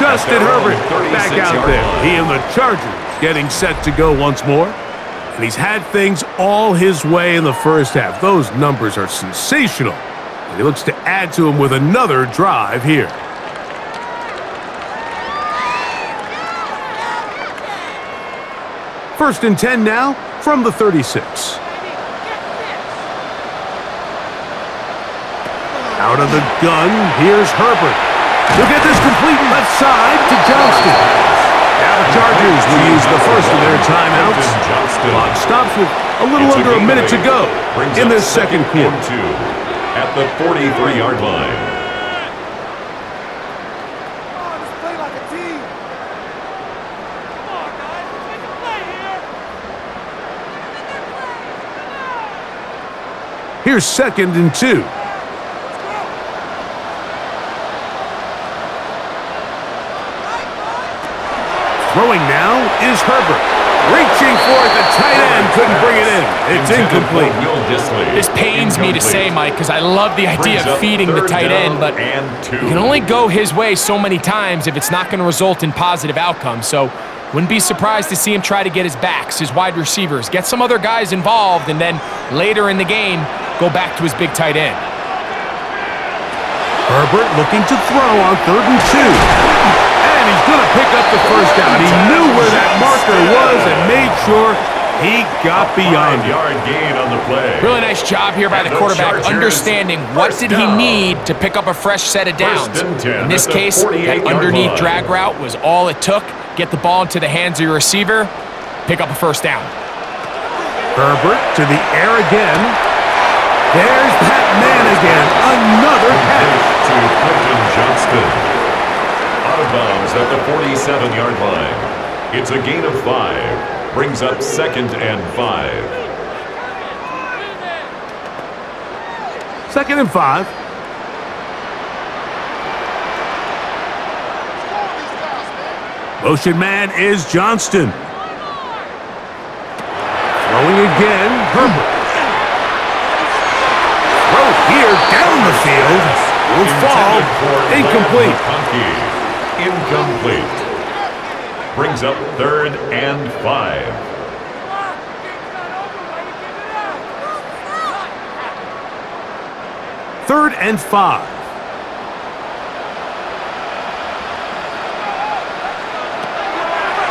S1: Justin Herbert back out there. He and the Chargers getting set to go once more. And he's had things all his way in the first half. Those numbers are sensational. And he looks to add to them with another drive here. First and 10 now from the 36. Out of the gun, here's Herbert. He'll get this complete left side to Johnston. Now the Chargers will use the first of their timeouts. Clock stops with a little under a minute to go in this second quarter.
S3: At the 43-yard line.
S1: Here's second and 2. Throwing now is Herbert. Reaching for it, the tight end couldn't bring it in. It's incomplete.
S2: This pains me to say, Mike, because I love the idea of feeding the tight end, but you can only go his way so many times if it's not going to result in positive outcomes. So wouldn't be surprised to see him try to get his backs, his wide receivers, get some other guys involved, and then later in the game, go back to his big tight end.
S1: Herbert looking to throw on 3rd and 2. And he's going to pick up the first down. He knew where that marker was and made sure he got beyond it.
S3: 5-yard gain on the play.
S2: Really nice job here by the quarterback, understanding what did he need to pick up a fresh set of downs. In this case, that underneath drag route was all it took. Get the ball into the hands of your receiver, pick up a first down.
S1: Herbert to the air again. There's that man again. Another catch.
S3: To Quentin Johnston. Out of bounds at the 47-yard line. It's a gain of 5. Brings up 2nd and 5.
S1: 2nd and 5. Motion man is Johnston. Throwing again, Herbert. Throw here down the field. Will fall. Incomplete.
S3: Incomplete. Brings up 3rd and 5.
S1: Third and 5.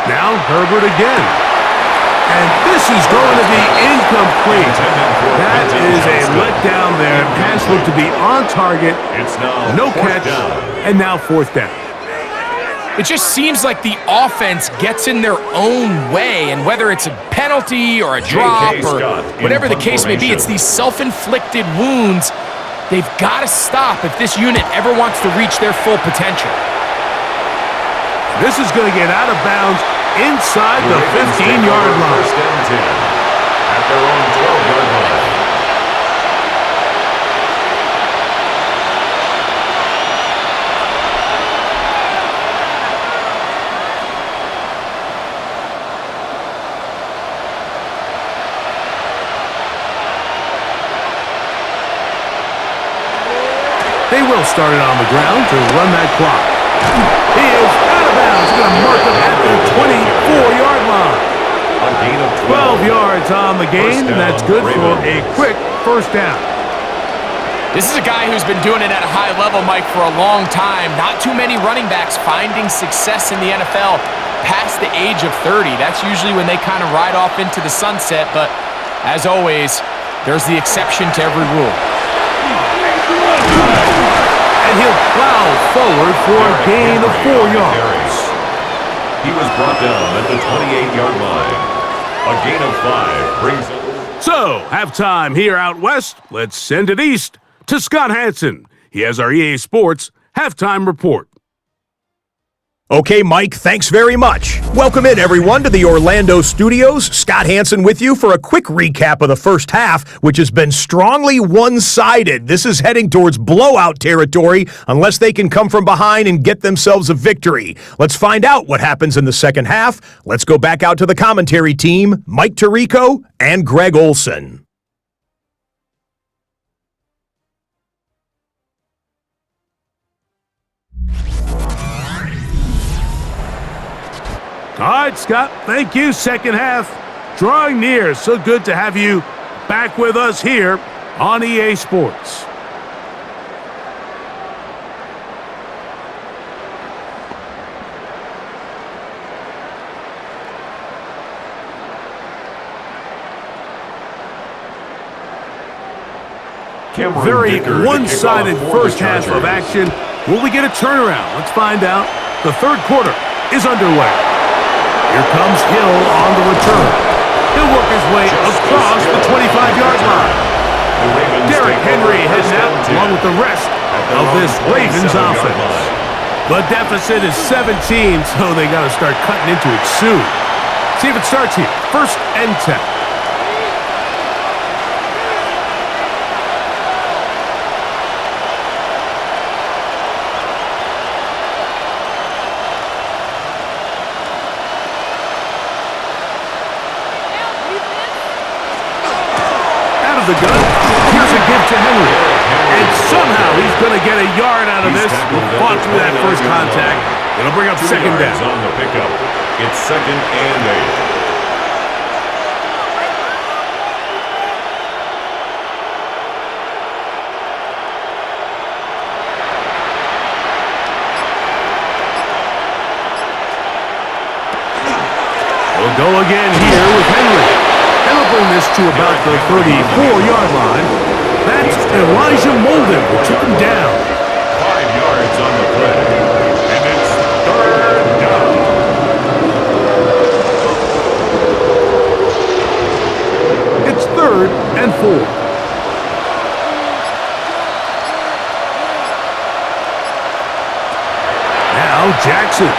S1: Now Herbert again. And this is going to be incomplete. That is a letdown there. Pass looked to be on target.
S3: It's now
S1: no catch. And now 4th down.
S2: It just seems like the offense gets in their own way, and whether it's a penalty or a drop or whatever the case may be, it's these self-inflicted wounds. They've got to stop if this unit ever wants to reach their full potential.
S1: This is going to get out of bounds inside the 15-yard line.
S3: First and 10 at their own 12-yard line.
S1: They will start it on the ground to run that clock. He is out of bounds. Going to mark him at the 24-yard line.
S3: A gain of
S1: 12 yards on the gain, and that's good for a quick first down.
S2: This is a guy who's been doing it at a high level, Mike, for a long time. Not too many running backs finding success in the NFL past the age of 30. That's usually when they kind of ride off into the sunset, but as always, there's the exception to every rule.
S1: And he'll plow forward for a gain of 4 yards.
S3: He was brought down at the 28-yard line. A gain of 5 brings up.
S1: So, halftime here out west. Let's send it east to Scott Hansen. He has our EA Sports halftime report.
S5: Okay, Mike, thanks very much. Welcome in, everyone, to the Orlando studios. Scott Hansen with you for a quick recap of the first half, which has been strongly one-sided. This is heading towards blowout territory unless they can come from behind and get themselves a victory. Let's find out what happens in the second half. Let's go back out to the commentary team, Mike Tirico and Greg Olson.
S1: All right, Scott, thank you. Second half drawing near. So good to have you back with us here on EA Sports. Very one-sided first half of action. Will we get a turnaround? Let's find out. The third quarter is underway. Here comes Hill on the return. He'll work his way across the 25-yard line. Derrick Henry heads out along with the rest of this Ravens offense. The deficit is 17, so they got to start cutting into it soon. See if it starts here. First and 10. The gun. Here's a give to Henry. And somehow he's going to get a yard out of this. Fought through that first contact. It'll bring up second down.
S3: On the pickup. It's second and
S1: 8. We'll go again here with Henry. And we'll bring this to about the 34-yard line. That's Elijah Molden who took him down.
S3: 5 yards on the play. And it's third down.
S1: It's third and 4. Now Jackson.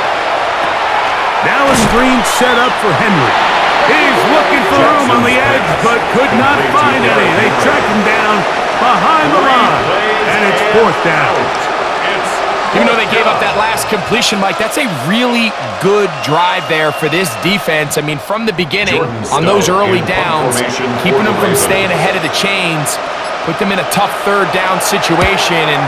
S1: Now a screen set up for Henry. He's looking for room on the edge, but could not find any. They track him down behind the line, and it's fourth down.
S2: Even though they gave up that last completion, Mike, that's a really good drive there for this defense. I mean, from the beginning, on those early downs, keeping them from staying ahead of the chains, put them in a tough third down situation, and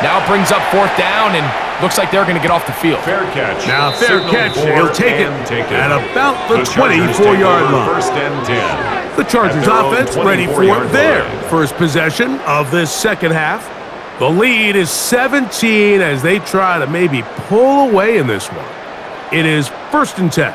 S2: now it brings up fourth down, and looks like they're going to get off the field.
S3: Fair catch.
S1: Now, fair catch. He'll take it at about the 24-yard line.
S3: First and 10.
S1: The Chargers offense ready for their first possession of this second half. The lead is 17 as they try to maybe pull away in this one. It is first and 10.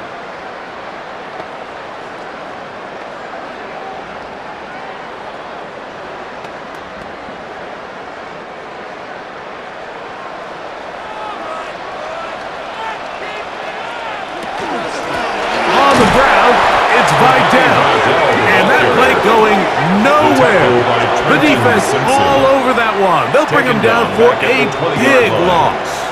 S1: The defense all over that one. They'll bring him down for a big loss.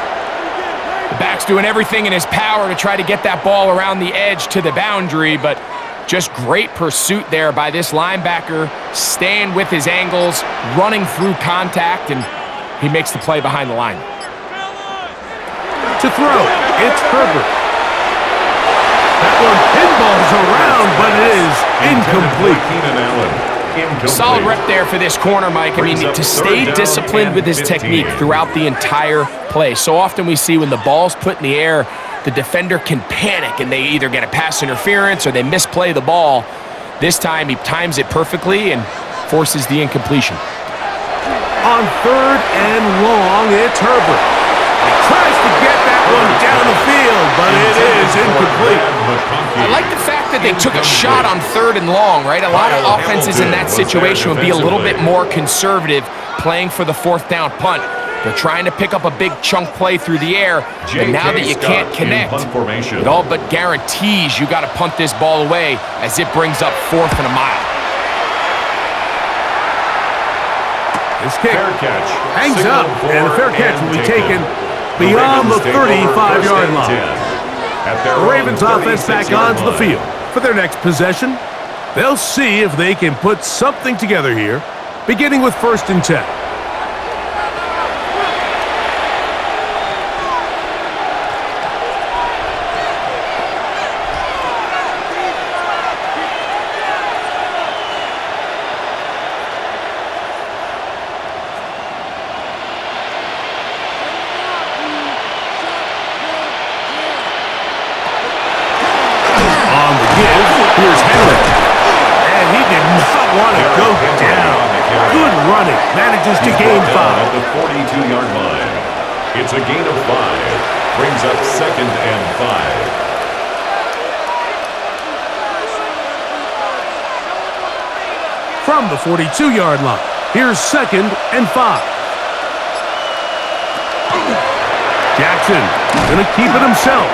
S2: The back's doing everything in his power to try to get that ball around the edge to the boundary, but just great pursuit there by this linebacker, staying with his angles, running through contact, and he makes the play behind the line.
S1: To throw, it's Herbert. That one pinballs around, but it is incomplete.
S2: Solid rep there for this corner, Mike. I mean, to stay disciplined with his technique throughout the entire play. So often we see when the ball's put in the air, the defender can panic and they either get a pass interference or they misplay the ball. This time he times it perfectly and forces the incompletion.
S1: On third and long, it's Herbert. He tries to get that one down the field, but it is incomplete.
S2: I like the fact that they took a shot on third and long, right? A lot of offenses in that situation would be a little bit more conservative, playing for the fourth down punt. They're trying to pick up a big chunk play through the air, and now that you can't connect, it all but guarantees you got to punt this ball away as it brings up 4th and a mile.
S1: This kick hangs
S3: Signal
S1: up, and the fair catch will be taken beyond the 35-yard line. The Ravens offense back onto the field for their next possession. They'll see if they can put something together here, beginning with 1st and 10. Here's Henry. And he did not want to go down. Good running. Manages to gain 5.
S3: At the 42-yard line. It's a gain of 5. Brings up 2nd and 5.
S1: From the 42-yard line, here's 2nd and 5. Jackson going to keep it himself.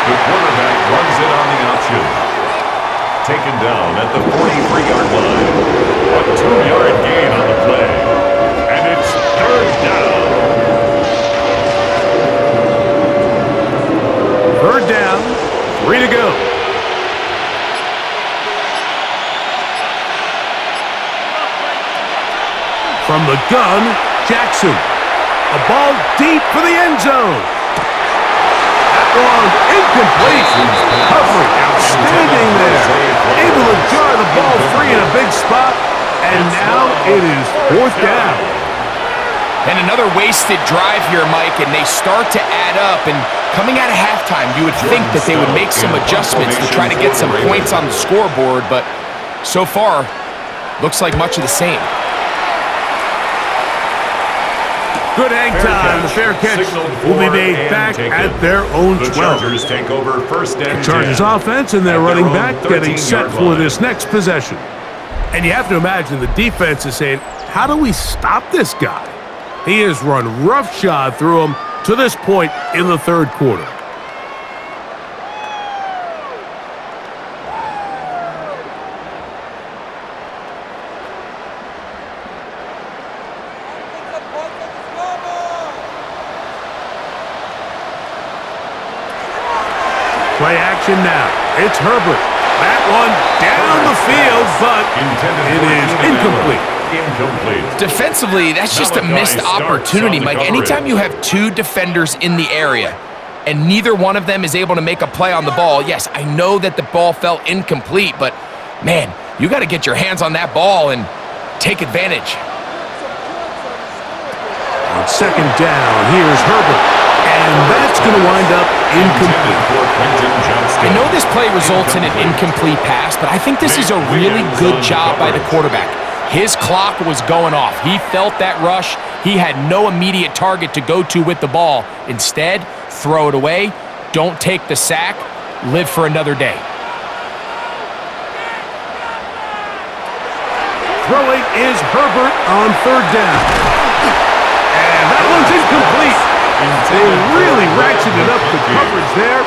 S3: The quarterback runs it on the option. Taken down at the 43-yard line. A 2-yard gain on the play. And it's 3rd down.
S1: 3rd down, 3 to go. From the gun, Jackson. A ball deep for the end zone. Long, incomplete. Covering, outstanding there. Able to jar the ball free in a big spot, and now it is 4th down.
S2: And another wasted drive here, Mike, and they start to add up. And coming out of halftime, you would think that they would make some adjustments to try to get some points on the scoreboard, but so far, looks like much of the same.
S1: Good hang time. The fair catch will be made back at their own 12.
S3: The Chargers take over 1st and 10.
S1: The Chargers offense and their running back getting set for this next possession. And you have to imagine the defense is saying, how do we stop this guy? He has run roughshod through him to this point in the 3rd quarter. Play action now. It's Herbert. That one down the field, but it is incomplete.
S2: Defensively, that's just a missed opportunity, Mike. Anytime you have 2 defenders in the area and neither one of them is able to make a play on the ball, yes, I know that the ball fell incomplete, but, man, you got to get your hands on that ball and take advantage.
S1: On 2nd down, here's Herbert. And that's going to wind up incomplete.
S2: I know this play results in an incomplete pass, but I think this is a really good job by the quarterback. His clock was going off. He felt that rush. He had no immediate target to go to with the ball. Instead, throw it away. Don't take the sack. Live for another day.
S1: Throwing is Herbert on 3rd down. And that one's incomplete. They really ratcheted up the coverage there,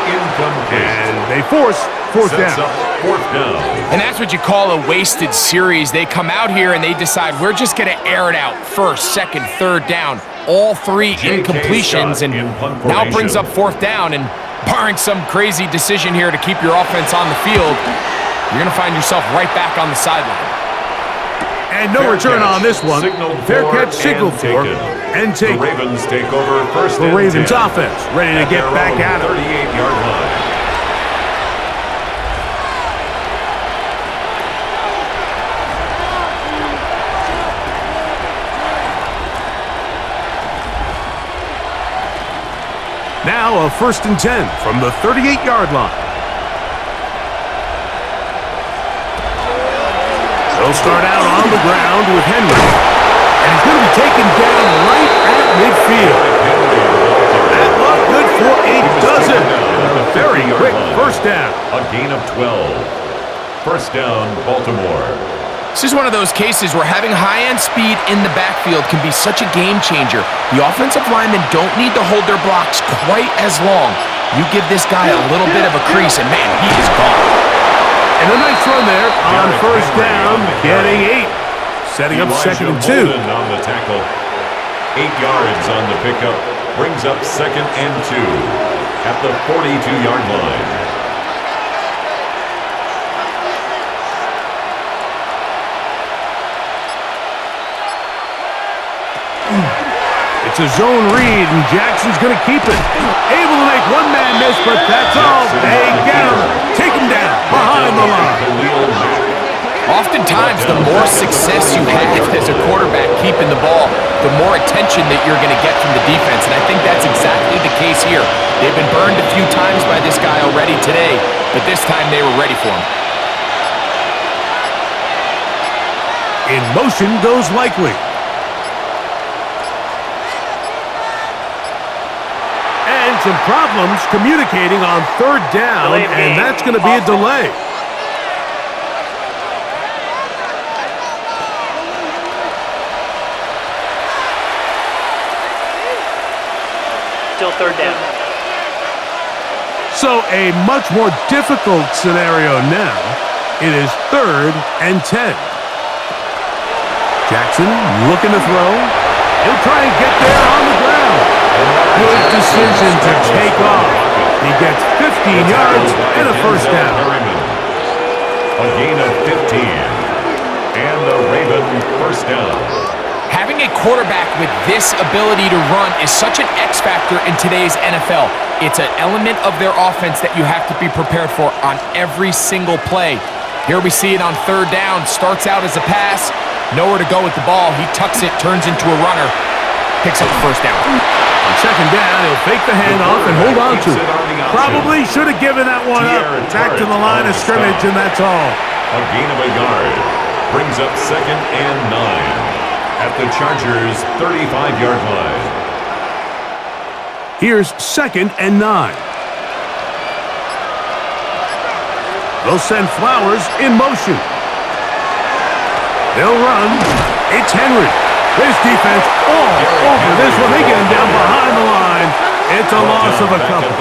S1: and they force 4th down.
S3: 4th down.
S2: And that's what you call a wasted series. They come out here and they decide we're just going to air it out. 1st, 2nd, 3rd down. All 3 incompletions, and now brings up 4th down. And barring some crazy decision here to keep your offense on the field, you're going to find yourself right back on the sideline.
S1: And no return on this one. Fair catch signaled for and taken.
S3: The Ravens take over 1st and 10.
S1: The Ravens offense ready to get back at it.
S3: 38-yard line.
S1: Now a 1st and 10 from the 38-yard line. They'll start out on the ground with Henry. And he's going to be taken down right at midfield. That one good for a dozen. A very quick 1st down.
S3: A gain of 12. 1st down, Baltimore.
S2: This is one of those cases where having high-end speed in the backfield can be such a game changer. The offensive linemen don't need to hold their blocks quite as long. You give this guy a little bit of a crease, and man, he is gone.
S1: And a nice run there on first down, getting 8. Setting up second and 2.
S3: On the tackle. 8 yards on the pickup. Brings up second and 2 at the 42-yard line.
S1: It's a zone read, and Jackson's going to keep it. Able to make one man miss, but that's all. They get him. Take him down behind the line.
S2: Oftentimes, the more success you have as a quarterback keeping the ball, the more attention that you're going to get from the defense, and I think that's exactly the case here. They've been burned a few times by this guy already today, but this time they were ready for him.
S1: In motion goes Likely. And some problems communicating on third down, and that's going to be a delay.
S6: Still third down.
S1: So a much more difficult scenario now. It is 3rd and 10. Jackson looking to throw. He'll try and get there on the ground. Good decision to take off. He gets 15 yards and a first down.
S3: A gain of 15. And the Raven first down.
S2: Having a quarterback with this ability to run is such an X factor in today's NFL. It's an element of their offense that you have to be prepared for on every single play. Here we see it on third down. Starts out as a pass. Nowhere to go with the ball. He tucks it, turns into a runner. Picks up the first down.
S1: On second down, he'll fake the handoff and hold on to it. Probably should have given that one up. Back to the line of scrimmage, and that's all.
S3: A gain of a yard. Brings up second and 9 at the Chargers' 35-yard line.
S1: Here's second and 9. They'll send Flowers in motion. They'll run. It's Henry. This defense all over this one. They get him down behind the line. It's a loss of a couple.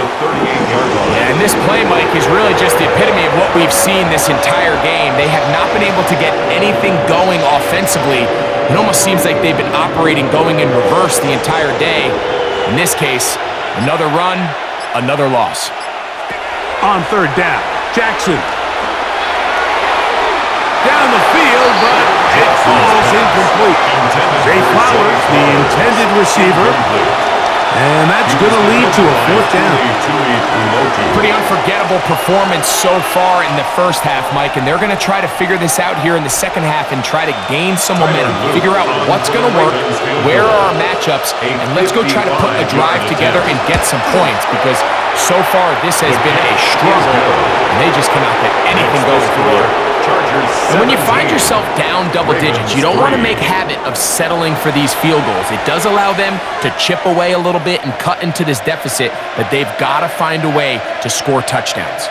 S2: Yeah, and this play, Mike, is really just the epitome of what we've seen this entire game. They have not been able to get anything going offensively. It almost seems like they've been operating going in reverse the entire day. In this case, another run, another loss.
S1: On third down, Jackson. Down the field, but it falls incomplete. Zay Flowers, the intended receiver. And that's going to lead to a fourth down.
S2: Pretty unforgettable performance so far in the first half, Mike, and they're going to try to figure this out here in the second half and try to gain some momentum, figure out what's going to work, where are our matchups, and let's go try to put a drive together and get some points, because so far this has been a struggle, and they just cannot get anything going through here. And when you find yourself down double digits, you don't want to make habit of settling for these field goals. It does allow them to chip away a little bit and cut into this deficit, but they've got to find a way to score touchdowns.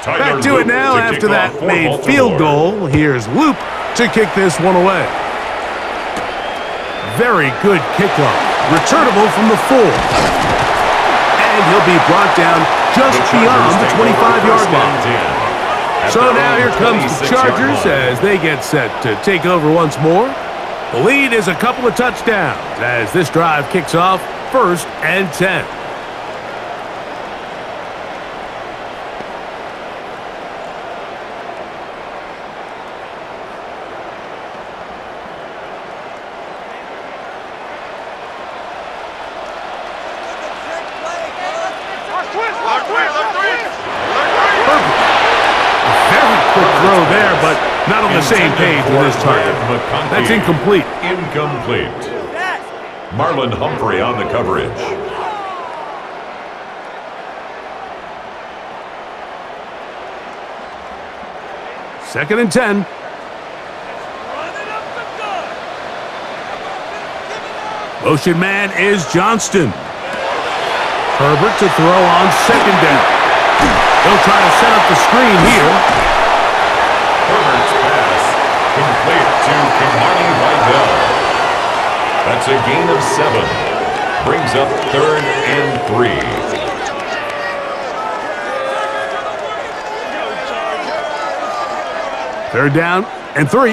S1: Back to it now after that made field goal. Here's Loop to kick this one away. Very good kickoff. Returnable from the 4. And he'll be brought down just beyond the 25-yard line. So now here comes the Chargers as they get set to take over once more. The lead is a couple of touchdowns as this drive kicks off 1st and 10. Not on the same page with his target. That's incomplete.
S3: Incomplete. Marlon Humphrey on the coverage.
S1: 2nd and 10. Motion man is Johnston. Herbert to throw on 2nd down. They'll try to set up the screen here.
S3: Herbert's pass complete to Kamani Vidal. That's a gain of 7. Brings up 3rd and 3.
S1: Third down and 3.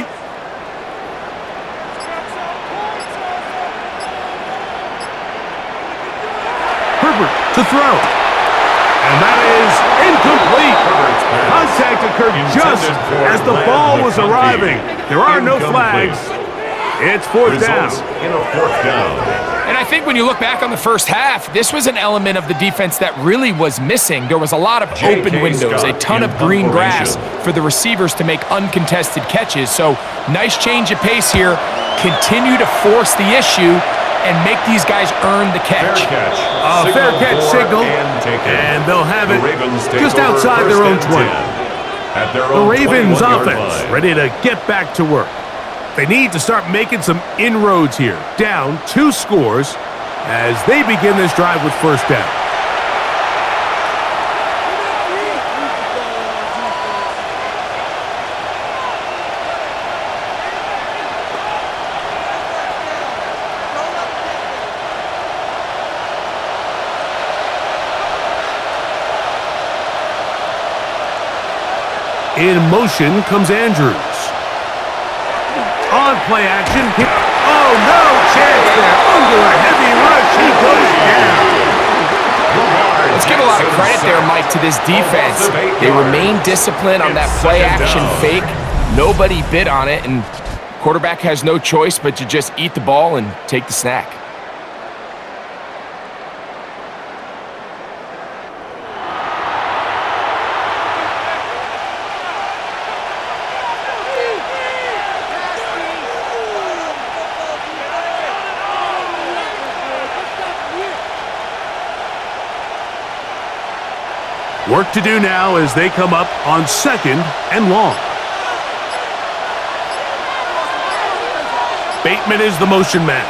S1: Herbert to throw. And that is incomplete. Contact occurred just as the ball was arriving. There are no flags. It's 4th down.
S3: In a 4th down.
S2: And I think when you look back on the first half, this was an element of the defense that really was missing. There was a lot of open windows, a ton of green grass for the receivers to make uncontested catches. So nice change of pace here. Continue to force the issue and make these guys earn the catch.
S1: Fair catch signal, and they'll have it just outside their own 20. The Ravens offense ready to get back to work. They need to start making some inroads here. Down 2 scores as they begin this drive with 1st down. In motion comes Andrews. On play action. Oh, no chance there. Under a heavy rush, he goes down.
S2: Let's give a lot of credit there, Mike, to this defense. They remain disciplined on that play action fake. Nobody bid on it, and quarterback has no choice but to just eat the ball and take the snack.
S1: Work to do now as they come up on 2nd and long. Bateman is the motion man.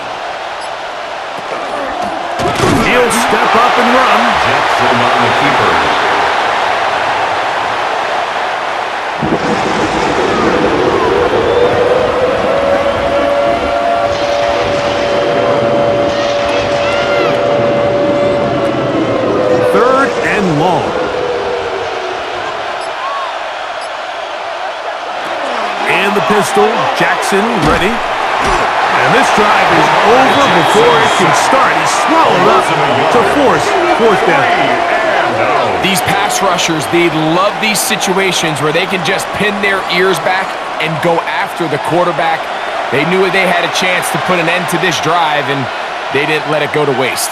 S1: He'll step up and run.
S3: Jackson on the keeper.
S1: Long. And the pistol, Jackson ready. And this drive is over before it can start. He's swallowed up to force 4th down.
S2: These pass rushers, they love these situations where they can just pin their ears back and go after the quarterback. They knew they had a chance to put an end to this drive, and they didn't let it go to waste.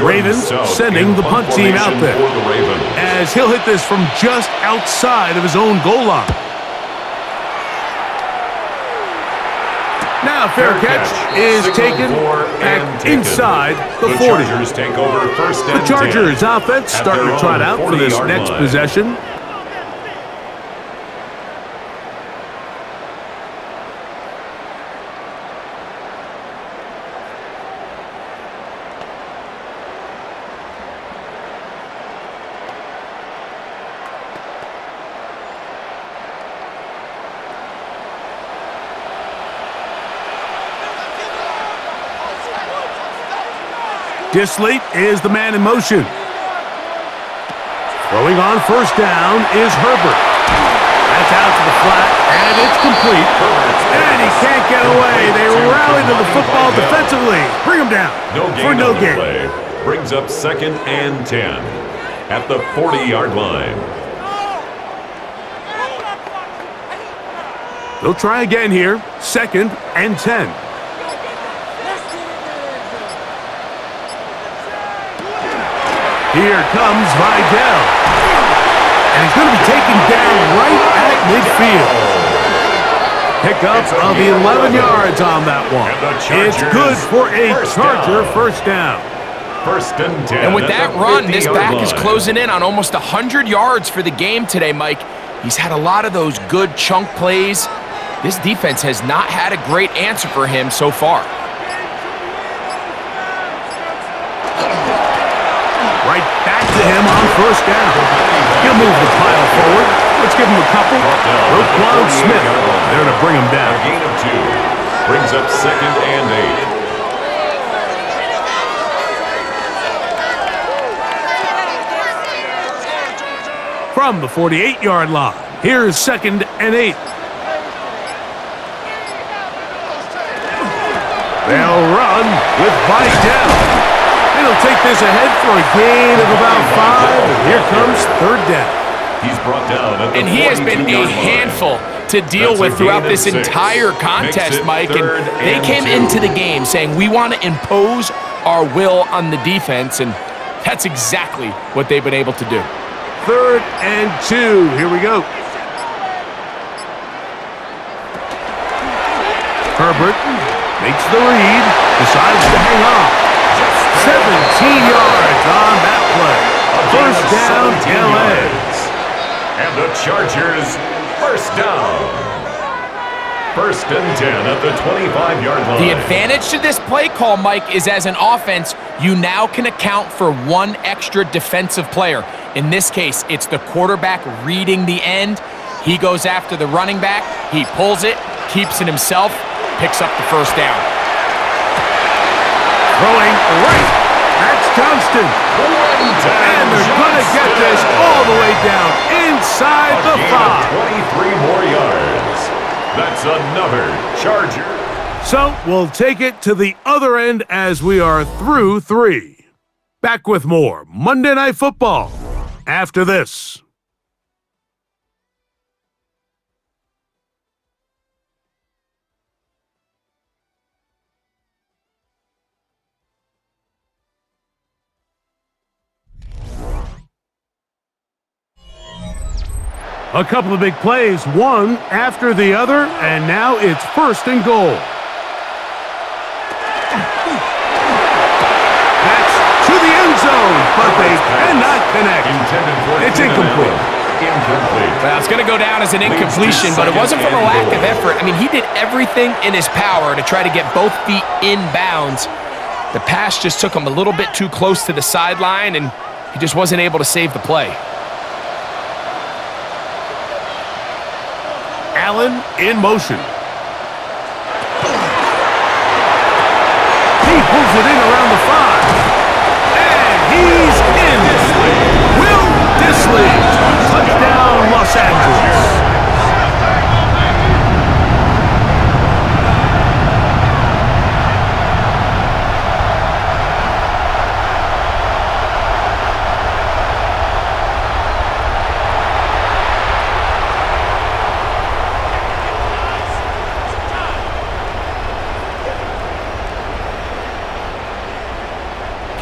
S1: Ravens sending the punt team out there as he'll hit this from just outside of his own goal line. Now fair catch is taken back inside the 40. The Chargers offense starting to trot out for this next possession. Disley is the man in motion. Throwing on 1st down is Herbert. That's out to the flat, and it's complete. And he can't get away. They rally to the football defensively. Bring him down for no gain.
S3: Brings up 2nd and 10 at the 40-yard line.
S1: They'll try again here. 2nd and 10. Here comes Vidal. And he's going to be taken down right at midfield. Pickup of 11 yards on that one. It's good for a Charger first down.
S3: First and 10.
S2: And with that run, this back is
S3: line.
S2: closing in on almost 100 yards for the game today, Mike. He's had a lot of those good chunk plays. This defense has not had a great answer for him so far.
S1: Right back to him on first down. He'll move the pile forward. Let's give him a couple. Roquan Smith there to bring him
S3: A
S1: down.
S3: gain of 2. Brings up second and 8.
S1: From the 48-yard line, here's second and 8. They'll run with Vidal. It'll take this ahead for a gain of about 5. And here comes third down.
S3: He's brought down at the
S2: And he has been a
S3: 42-yard line.
S2: handful to deal
S3: That's a
S2: with throughout
S3: gain
S2: this
S3: of 6.
S2: entire
S3: Makes
S2: contest,
S3: it
S2: Mike. And
S3: third
S2: they
S3: and
S2: came
S3: 2.
S2: into the game saying, we want to impose our will on the defense, and that's exactly what they've been able to do.
S1: Third and 2. Here we go. Herbert makes the read, decides to hang on. 17 yards on that play. First down, LA.
S3: And the Chargers first down. First and 10 at the 25-yard line.
S2: The advantage to this play call, Mike, is as an offense, you now can account for one extra defensive player. In this case, it's the quarterback reading the end. He goes after the running back. He pulls it, keeps it himself, picks up the first down.
S1: Throwing right. That's Johnston. And they're going to get this all the way down inside the 5.
S3: 23 more yards. That's another Charger.
S1: So we'll take it to the other end as we are through 3. Back with more Monday Night Football after this. A couple of big plays, one after the other, and now it's first and goal. That's to the end zone, but they cannot connect. It's incomplete.
S2: Well, it's going to go down as an incompletion, but it wasn't from a lack of effort. I mean, he did everything in his power to try to get both feet in bounds. The pass just took him a little bit too close to the sideline, and he just wasn't able to save the play.
S1: Allen in motion. He pulls it in around the 5. And he's in. Will Disley. Touchdown, Los Angeles.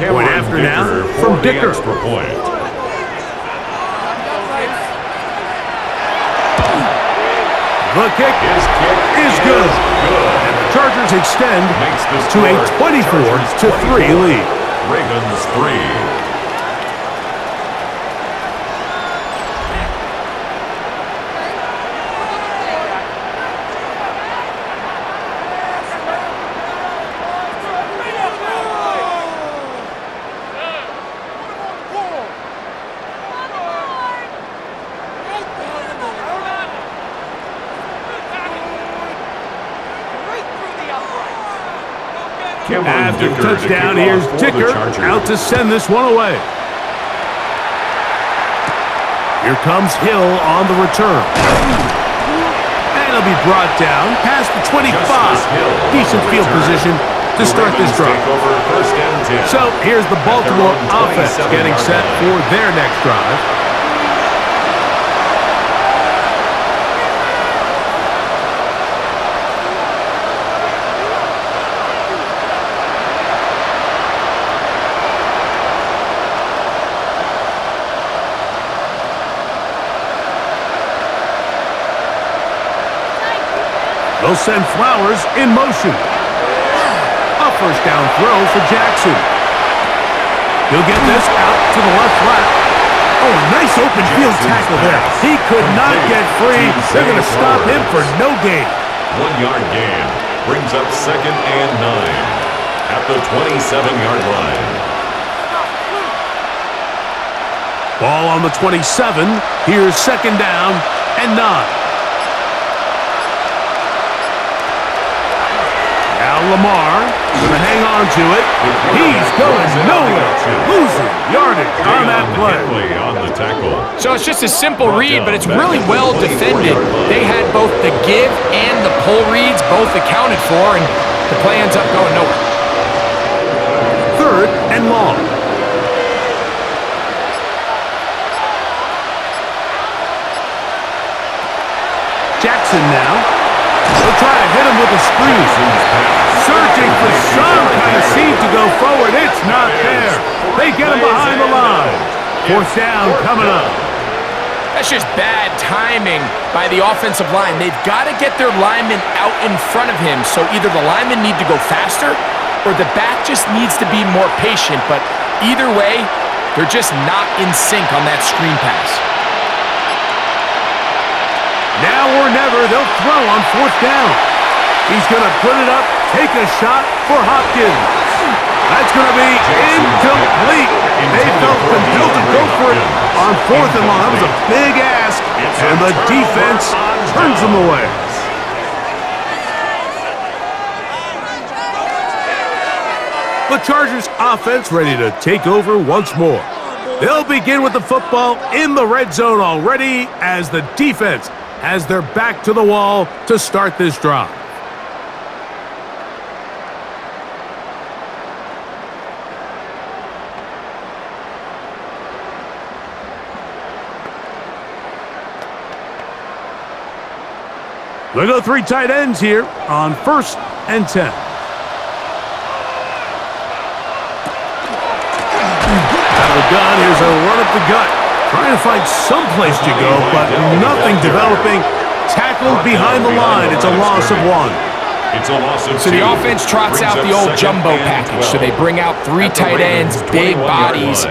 S1: Point after now from Dicker.
S3: Extra point.
S1: The kick is good. And the Chargers extend to a 24-3 lead.
S3: Ravens 3.
S1: After the touchdown, here's Dicker out to send this one away. Here comes Hill on the return. And he'll be brought down past the 25. Decent field position to start this drive. So here's the Baltimore offense getting set for their next drive. They'll send Flowers in motion. A first down throw for Jackson. He'll get this out to the left flat. Oh, a nice open field tackle there. He could not get free. They're going to stop him for no gain.
S3: 1 yard gain brings up 2nd and 9 at the 27-yard line.
S1: Ball on the 27. Here's 2nd down and 9. Now Lamar going to hang on to it. He's going nowhere. Losing yardage on that play.
S3: On the tackle.
S2: So it's just a simple read, but it's really well defended. They had both the give and the pull reads both accounted for, and the play ends up going nowhere.
S1: 3rd and long. Jackson now. They'll try to hit him with a screen. Searching for some kind of seed to go forward. It's not there. They get him behind the line. 4th down coming up.
S2: That's just bad timing by the offensive line. They've got to get their linemen out in front of him, so either the linemen need to go faster or the back just needs to be more patient. But either way, they're just not in sync on that screen pass.
S1: Now or never, they'll throw on 4th down. He's going to put it up, take a shot for Hopkins. That's going to be incomplete. They felt compelled to go for it on 4th and long. That was a big ask, and the defense turns them away. The Chargers offense ready to take over once more. They'll begin with the football in the red zone already as the defense has their back to the wall to start this drive. They go 3 tight ends here on 1st and 10. Out of the gun, here's a run up the gut. Trying to find some place to go, but nothing developing. Tackled behind the line. It's a loss of 1.
S3: It's a loss of 2.
S2: So the offense trots out the old jumbo package. So they bring out 3 tight ends, big bodies.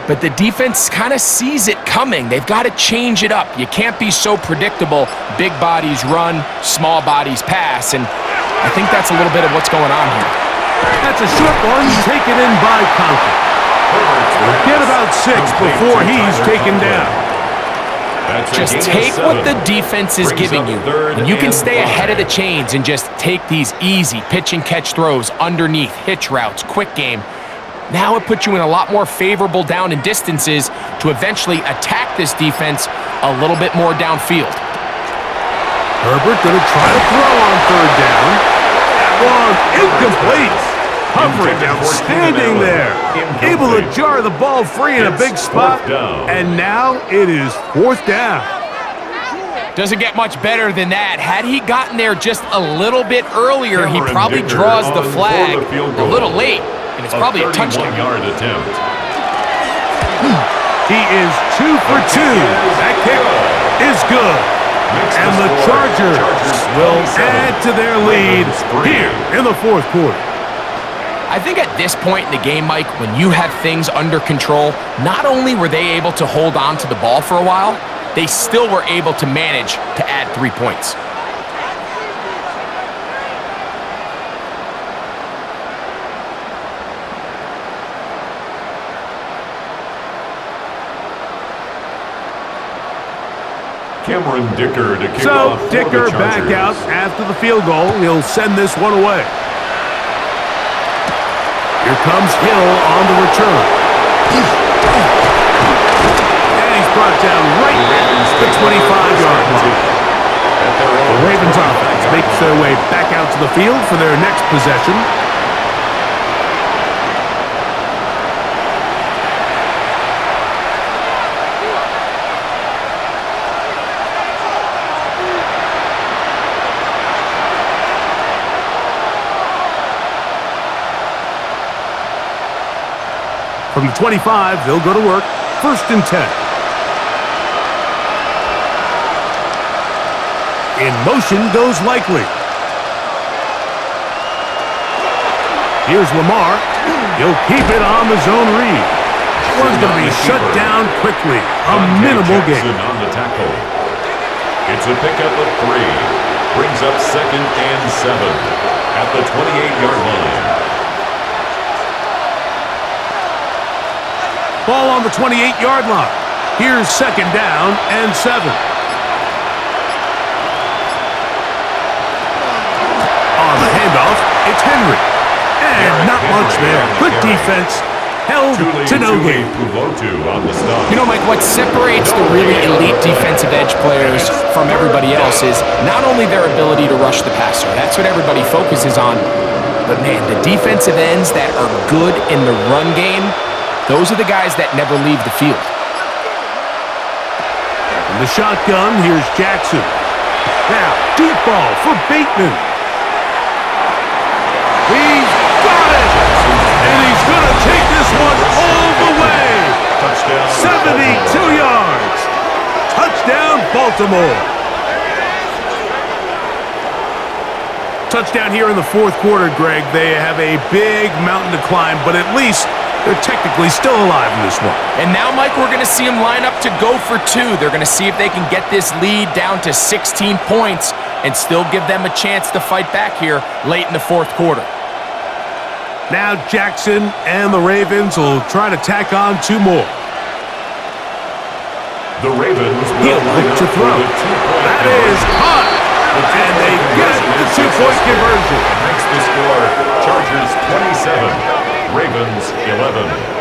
S2: But the defense kind of sees it coming. They've got to change it up. You can't be so predictable. Big bodies run, small bodies pass. And I think that's a little bit of what's going on here.
S1: That's a short one taken in by Conklin. Get about 6 before he's taken down.
S2: Just take what the defense is giving you. And you can stay ahead of the chains and just take these easy pitch and catch throws underneath, hitch routes, quick game. Now it puts you in a lot more favorable down and distances to eventually attack this defense a little bit more downfield.
S1: Herbert going to try to throw on 3rd down. That one incomplete. Coverage outstanding there. Able to jar the ball free in a big spot. And now it is 4th down.
S2: Doesn't get much better than that. Had he gotten there just a little bit earlier, he probably draws the flag a little late. And it's probably a touchdown.
S1: He is 2 for 2. That kick is good. And the Chargers will add to their lead here in the 4th quarter.
S2: I think at this point in the game, Mike, when you have things under control, not only were they able to hold on to the ball for a while, they still were able to manage to add 3 points.
S3: Cameron Dicker to kick
S1: so
S3: off.
S1: Dicker back out after the field goal. He'll send this one away. Here comes Hill on the return. And he's brought down right at the 25-yard line. The Ravens offense makes their way back out to the field for their next possession. From the 25, they'll go to work. 1st and 10. In motion goes Likely. Here's Lamar. He'll keep it on the zone read. One's going to be shut down quickly. A minimal gain.
S3: On the tackle. It's a pickup of 3. Brings up 2nd and 7 at the 28-yard line.
S1: Ball on the 28-yard line. Here's 2nd down and 7. On the handoff, it's Henry. And not much there. Good defense. Held to no gain.
S2: You know, Mike, what separates the really elite defensive edge players from everybody else is not only their ability to rush the passer. That's what everybody focuses on. But, man, the defensive ends that are good in the run game, those are the guys that never leave the field.
S1: In the shotgun, here's Jackson. Now, deep ball for Bateman. He's got it! And he's going to take this one all the way. Touchdown. 72 yards. Touchdown, Baltimore. Touchdown here in the 4th quarter, Greg. They have a big mountain to climb, but at least they're technically still alive in this one.
S2: And now, Mike, we're going to see them line up to go for 2. They're going to see if they can get this lead down to 16 points and still give them a chance to fight back here late in the 4th quarter.
S1: Now Jackson and the Ravens will try to tack on 2 more.
S3: The Ravens
S1: He'll look to throw. That is caught. And they get the 2-point conversion.
S3: Makes the score Chargers 27, Ravens 11.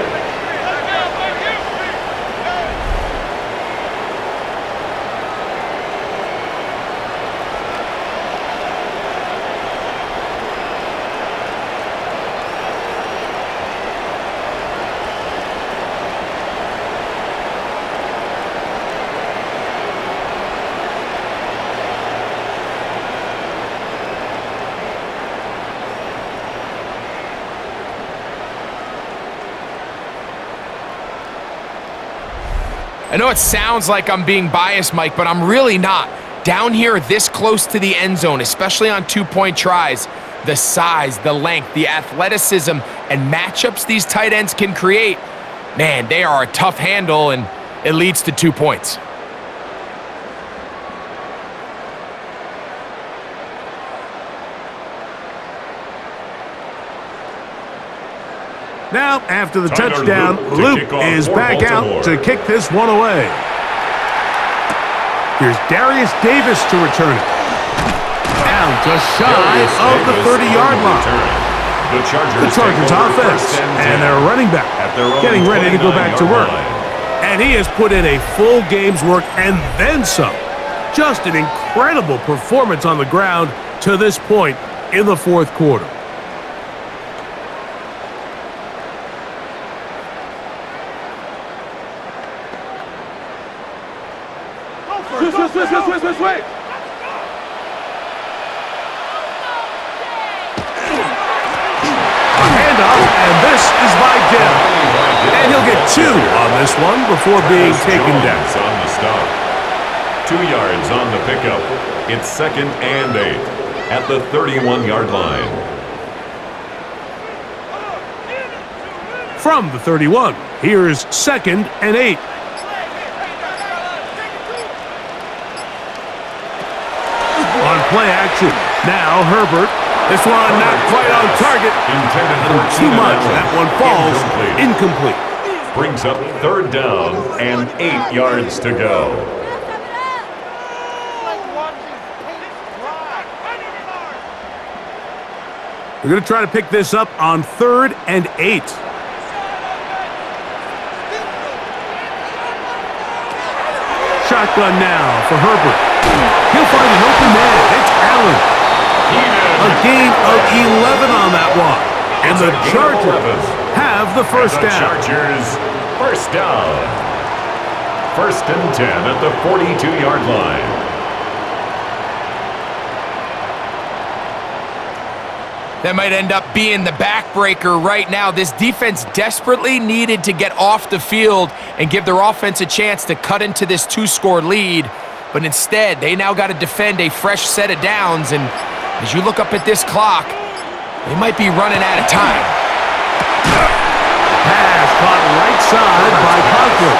S2: I know it sounds like I'm being biased, Mike, but I'm really not. Down here this close to the end zone, especially on 2-point tries, the size, the length, the athleticism, and matchups these tight ends can create, man, they are a tough handle, and it leads to 2 points.
S1: Now, after the touchdown, Luke is back out to kick this one away. Here's Darius Davis to return it. Down just shy of the 30-yard line. The Chargers offense and their running back getting ready to go back to work. And he has put in a full game's work and then some. Just an incredible performance on the ground to this point in the 4th quarter.
S4: Switch.
S1: A handoff, and this is by Dell. And he'll get 2 on this one before being taken down.
S3: On the stop. 2 yards on the pickup. It's 2nd and 8 at the 31-yard line.
S1: From the 31, here's 2nd and 8. On play action. Now Herbert. This one not quite on target.
S3: Intended
S1: A little too much. That one falls incomplete.
S3: Brings up 3rd down and 8 yards to go.
S1: We're going to try to pick this up on 3rd and 8. Shotgun now for Herbert. He'll find an open man. It's Allen. A gain of 11 on that one. And the Chargers have the first down.
S3: Chargers, first down. 1st and 10 at the 42-yard line.
S2: That might end up being the backbreaker right now. This defense desperately needed to get off the field and give their offense a chance to cut into this 2-score lead. But instead, they now got to defend a fresh set of downs. And as you look up at this clock, They might be running out of time.
S1: Pass caught right side by Conklin.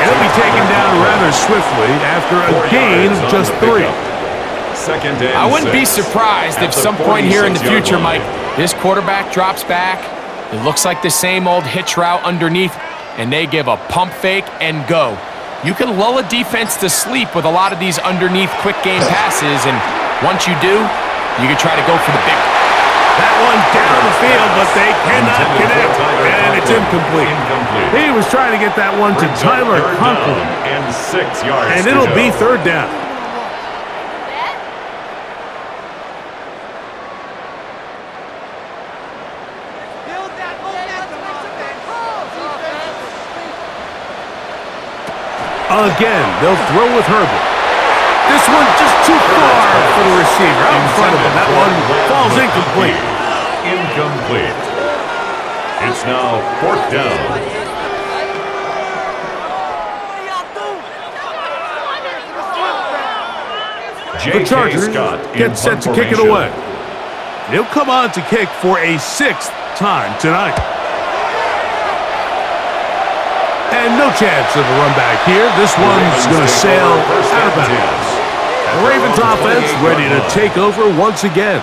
S1: It'll be taken down rather swiftly after a gain of just 3.
S2: I wouldn't be surprised if some point here in the future, Mike, this quarterback drops back. It looks like the same old hitch route underneath, and they give a pump fake and go. You can lull a defense to sleep with a lot of these underneath quick game passes, and once you do, you can try to go for the big one.
S1: That one down the field, but they cannot connect, and it's incomplete. He was trying to get that one to Tyler Conklin,
S3: and 6 yards.
S1: And it'll be 3rd down. Again, they'll throw with Herbert. This one just too far for the receiver out in front of him. That one falls incomplete.
S3: Incomplete. It's now 4th down.
S1: The Chargers get set to kick it away. He'll come on to kick for a 6th time tonight. And no chance of a run back here. This one's going to sail out of bounds. The Ravens offense ready to take over once again.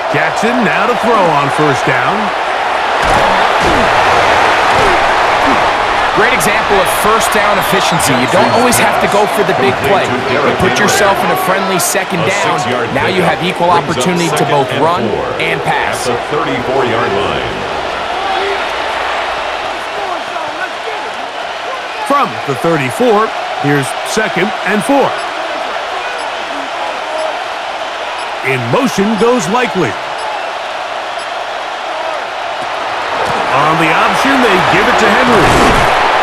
S1: Jackson now to throw on 1st down.
S2: Great example of 1st down efficiency. You don't always have to go for the big play. You put yourself in a friendly 2nd down. Now you have equal opportunity to both run and pass.
S3: At the 34-yard line.
S1: From the 34, here's 2nd and 4. In motion goes Likely. On the option, they give it to Henry.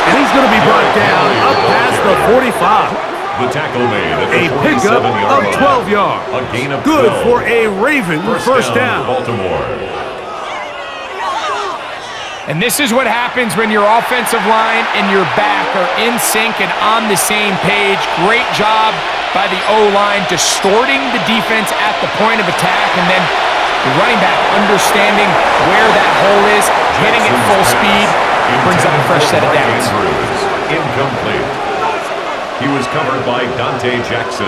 S1: And he's going to be brought down up past the 45.
S3: The tackle made at the
S1: A pickup of 12 yards.
S3: A gain of 12.
S1: Good for a Raven first down.
S3: Baltimore.
S2: And this is what happens when your offensive line and your back are in sync and on the same page. Great job by the O-line distorting the defense at the point of attack, and then the running back understanding where that hole is, hitting it full speed, brings up a fresh set of downs.
S3: Incomplete. He was covered by Dante Jackson.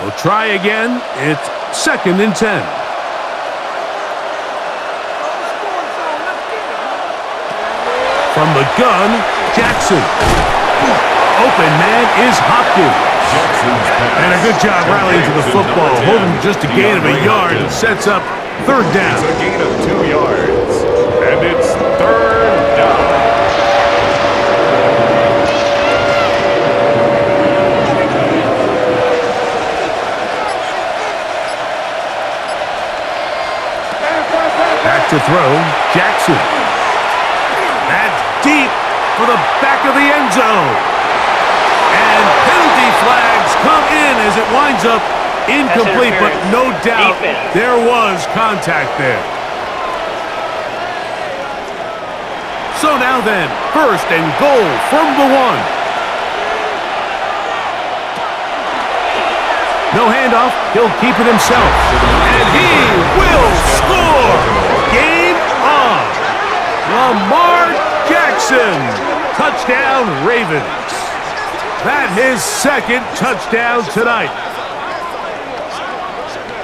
S1: We'll try again. It's 2nd and 10. From the gun, Jackson. Open man is Hopkins. And a good job rallying to the football, holding just a gain of a yard and sets up 3rd down.
S3: It's a gain of 2 yards. And it's 3rd down.
S1: Back to throw, Jackson. That's deep for the back of the end zone. And penalty flags come in as it winds up incomplete, but no doubt there was contact there. So now then, 1st and goal from the 1. No handoff, he'll keep it himself. And he will score! Game on! Lamar Jackson! Touchdown, Ravens. That his 2nd touchdown tonight.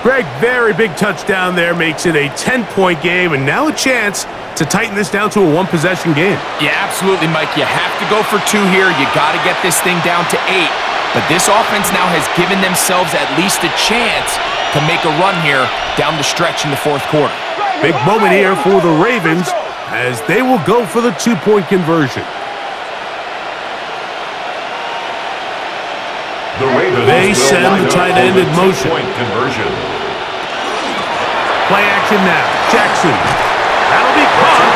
S1: Greg, very big touchdown there, makes it a 10-point game, and now a chance to tighten this down to a 1-possession game.
S2: Yeah, absolutely, Mike. You have to go for 2 here. You got to get this thing down to 8. But this offense now has given themselves at least a chance to make a run here down the stretch in the 4th quarter.
S1: Big moment here for the Ravens as they will go for the 2-point conversion.
S3: The Ravens
S1: They send the tight end in motion.
S3: Point conversion.
S1: Play action now. Jackson. That'll be caught.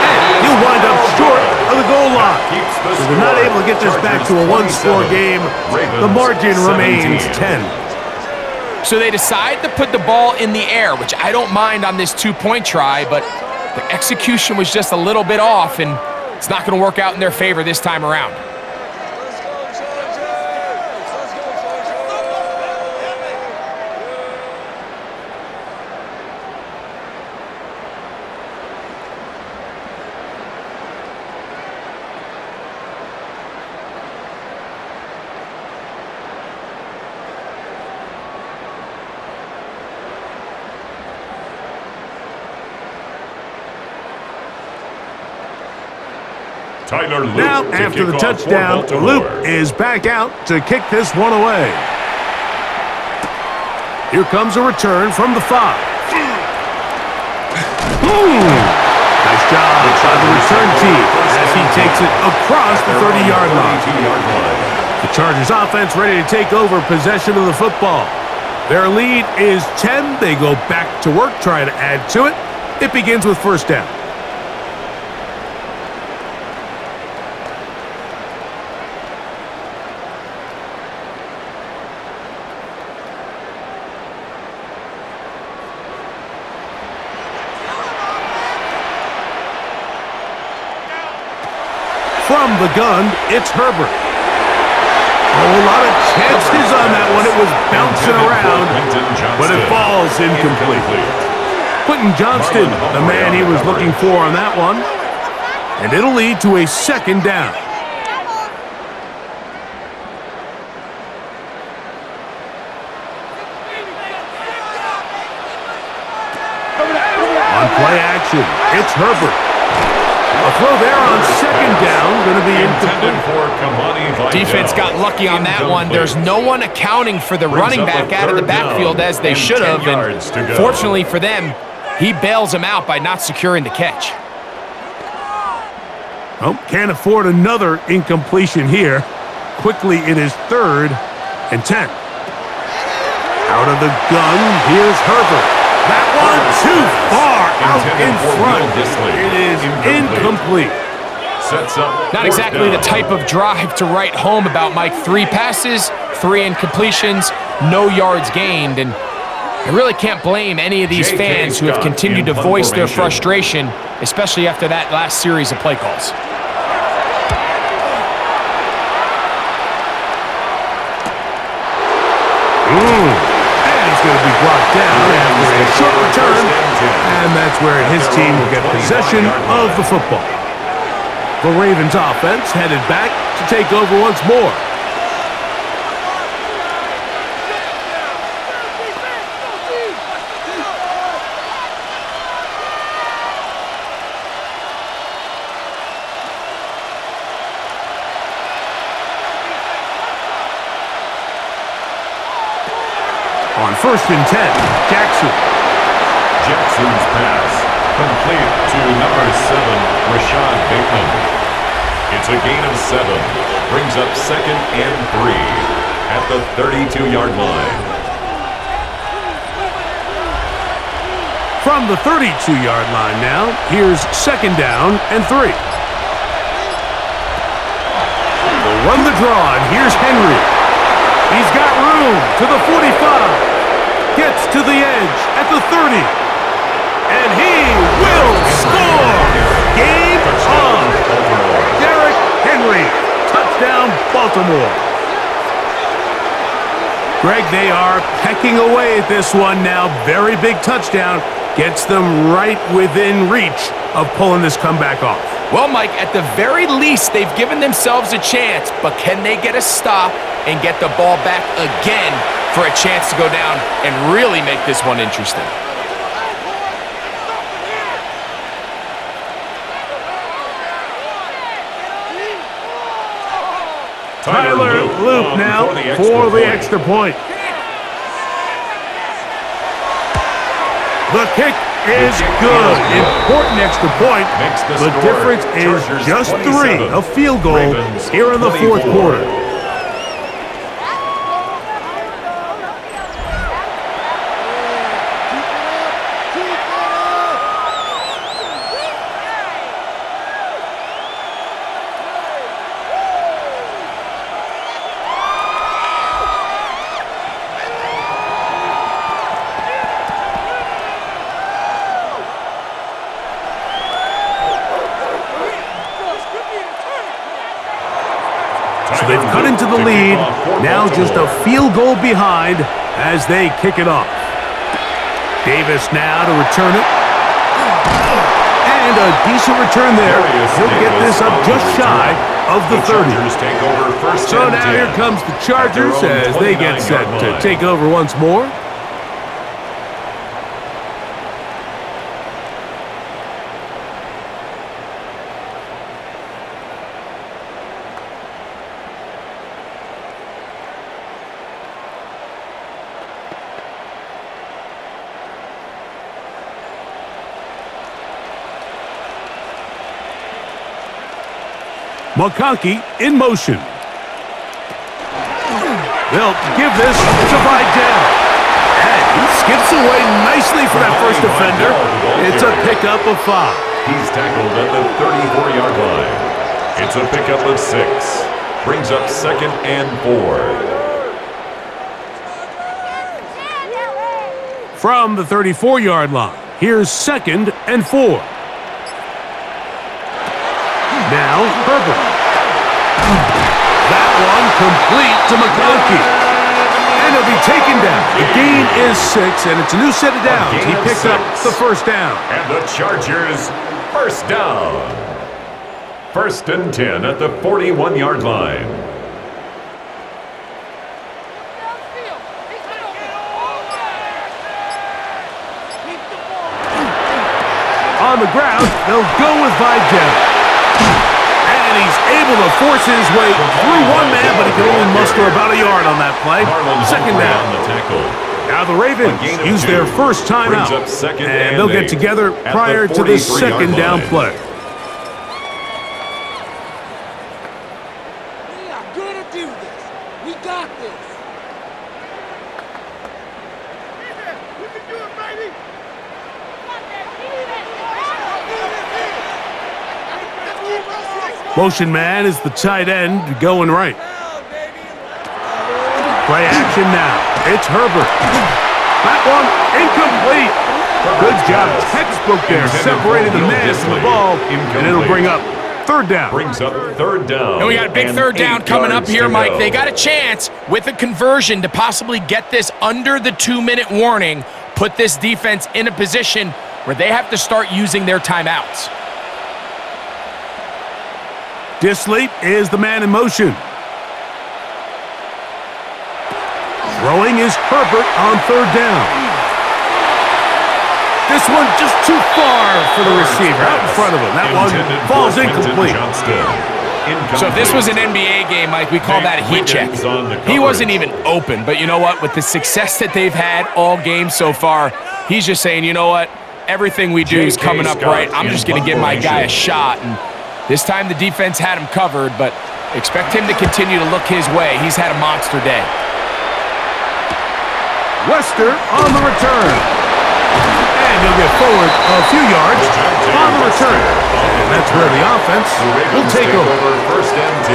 S1: And he'll wind up short of the goal line. So they're not able to get this back to a one-score game. The margin remains 10.
S2: So they decide to put the ball in the air, which I don't mind on this two-point try, but the execution was just a little bit off, and it's not going to work out in their favor this time around.
S3: Tyler Luke
S1: Now,
S3: to
S1: after the
S3: kick off for
S1: touchdown,
S3: Baltimore.
S1: Luke is back out to kick this one away. Here comes a return from the 5. Nice job by the return team as he takes it across the 30-yard line. The Chargers offense ready to take over possession of the football. Their lead is 10. They go back to work, try to add to it. It begins with first down. From the gun, it's Herbert. Oh, a lot of chances on that one. It was bouncing around, but it falls incomplete. Quentin Johnston, the man he was looking for on that one. And it'll lead to a second down. On play action, it's Herbert. A throw there on second down, going to be incomplete.
S2: Defense got lucky on that one. There's no one accounting for the running back out of the backfield as they should have. And fortunately for them, he bails him out by not securing the catch.
S1: Oh, can't afford another incompletion here. Quickly, it is 3rd and 10. Out of the gun, here's Herbert. That one too far out in front. It is incomplete.
S3: Sets up.
S2: Not exactly the type of drive to write home about, Mike. 3 passes, 3 incompletions, no yards gained. And I really can't blame any of these fans who have continued to voice their frustration, especially after that last series of play calls.
S1: Going to be brought down after a short return, and that's where his team will get possession of the football. The Ravens offense headed back to take over once more. On 1st and 10, Jackson.
S3: Jackson's pass complete to number 7, Rashad Bateman. It's a gain of 7. Brings up 2nd and 3 at the 32-yard line.
S1: From the 32-yard line now, here's 2nd down and 3. They'll run the draw, and here's Henry. He's got room to the 45. Gets to the edge at the 30. And he will score! Game on! Derrick Henry. Touchdown, Baltimore. Greg, they are pecking away at this one now. Very big touchdown. Gets them right within reach of pulling this comeback off.
S2: Well, Mike, at the very least, they've given themselves a chance, but can they get a stop and get the ball back again for a chance to go down and really make this one interesting?
S1: Tyler Luke now for the extra point. The kick is good. Important extra point. The difference is just 3. A field goal here in the 4th quarter. into the lead. Now just a field goal behind as they kick it off. Davis now to return it. And a decent return there. He'll get this up just shy of the 30. So now here comes the Chargers as they get set to take over once more. McConkey in motion. They'll give this to Vidal. And he skips away nicely for that first defender. It's a pickup of 5.
S3: He's tackled at the 34-yard line. It's a pickup of 6. Brings up 2nd and 4.
S1: From the 34-yard line, here's 2nd and 4. Now, Herbert. That one complete to McConkey. And he'll be taken down. The gain is 6, and it's a new set of downs. He picked up the first down.
S3: And the Chargers, first down. 1st and 10 at the 41-yard line.
S1: On the ground, they'll go with Vidal. And he's able to force his way through one man, but he can only muster about a yard on that play. 2nd down. Now the Ravens use their first timeout, and they'll get together prior to this 2nd down play.
S4: We are going to do this. We got this. We can do it, baby.
S1: Motion man is the tight end going right. Play action now. It's Herbert. That one incomplete. Good job. Textbook there. Separating the man from the ball. And it'll bring up 3rd down.
S3: Brings up 3rd down.
S2: And we got a big 3rd down coming up here, Mike. They got a chance with a conversion to possibly get this under the 2-minute warning, put this defense in a position where they have to start using their timeouts.
S1: Disley is the man in motion. Throwing is Herbert on 3rd down. This one just too far for the receiver, out in front of him. That one falls incomplete.
S2: So if this was an NBA game, Mike, we call that a heat check. He wasn't even open, but you know what? With the success that they've had all game so far, he's just saying, you know what? Everything we do is coming up right. I'm just going to give my guy a shot. And this time the defense had him covered, but expect him to continue to look his way. He's had a monster day.
S1: Wester on the return. And he'll get forward a few yards on the return. And that's where the offense will take over.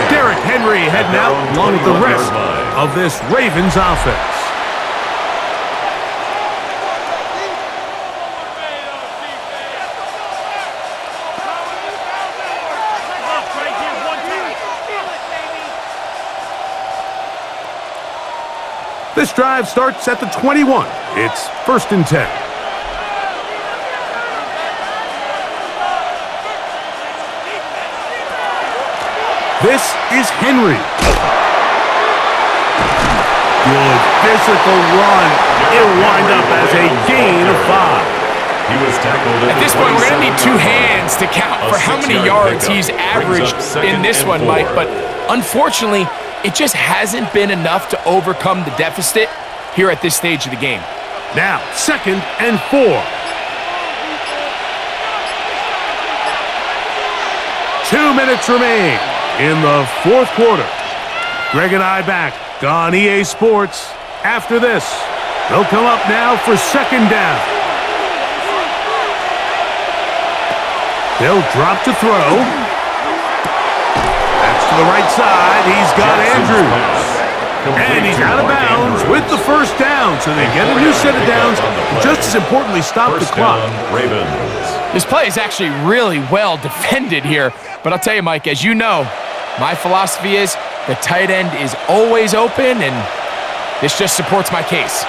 S1: Derrick Henry heading out along with the rest of this Ravens offense. This drive starts at the 21. It's 1st and 10. This is Henry. Good physical run. It'll wind up as a gain of 5.
S3: He was tackled
S2: at this point, we're going to need 2 hands to count for how many yards he's averaged in this one, Mike. But unfortunately, it just hasn't been enough to overcome the deficit here at this stage of the game.
S1: Now, 2nd and 4. 2 minutes remain in the 4th quarter. Greg and I back on EA Sports. After this, they'll come up now for 2nd down. They'll drop to throw. That's to the right side. He's got Andrews. And he's out of bounds with the 1st down. So they get a new set of downs. Just as importantly, stop the clock.
S2: This play is actually really well defended here. But I'll tell you, Mike, as you know, my philosophy is The tight end is always open, and this just supports my case.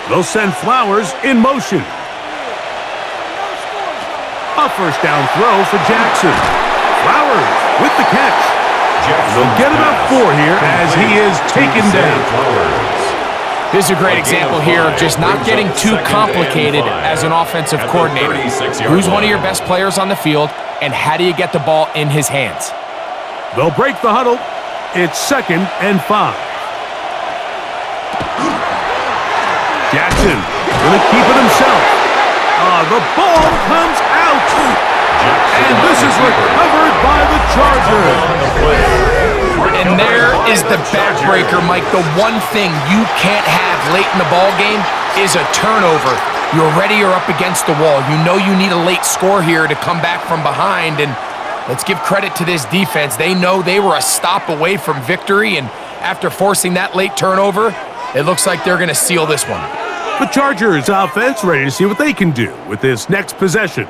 S1: They'll send Flowers in motion. A first down throw for Jackson. Flowers with the catch. They'll get about 4 here as he is taken down.
S2: This is a great example here of just not getting too complicated as an offensive coordinator. Who's one of your best players on the field, and how do you get the ball in his hands?
S1: They'll break the huddle. It's 2nd and 5. Jackson going to keep it himself. The ball comes out. And this is recovered by the Chargers.
S2: And there is the backbreaker, Mike. The one thing you can't have late in the ball game is a turnover. You're ready or up against the wall. You know you need a late score here to come back from behind. And let's give credit to this defense. They know they were a stop away from victory. And after forcing that late turnover, it looks like they're going to seal this one.
S1: The Chargers offense ready to see what they can do with this next possession.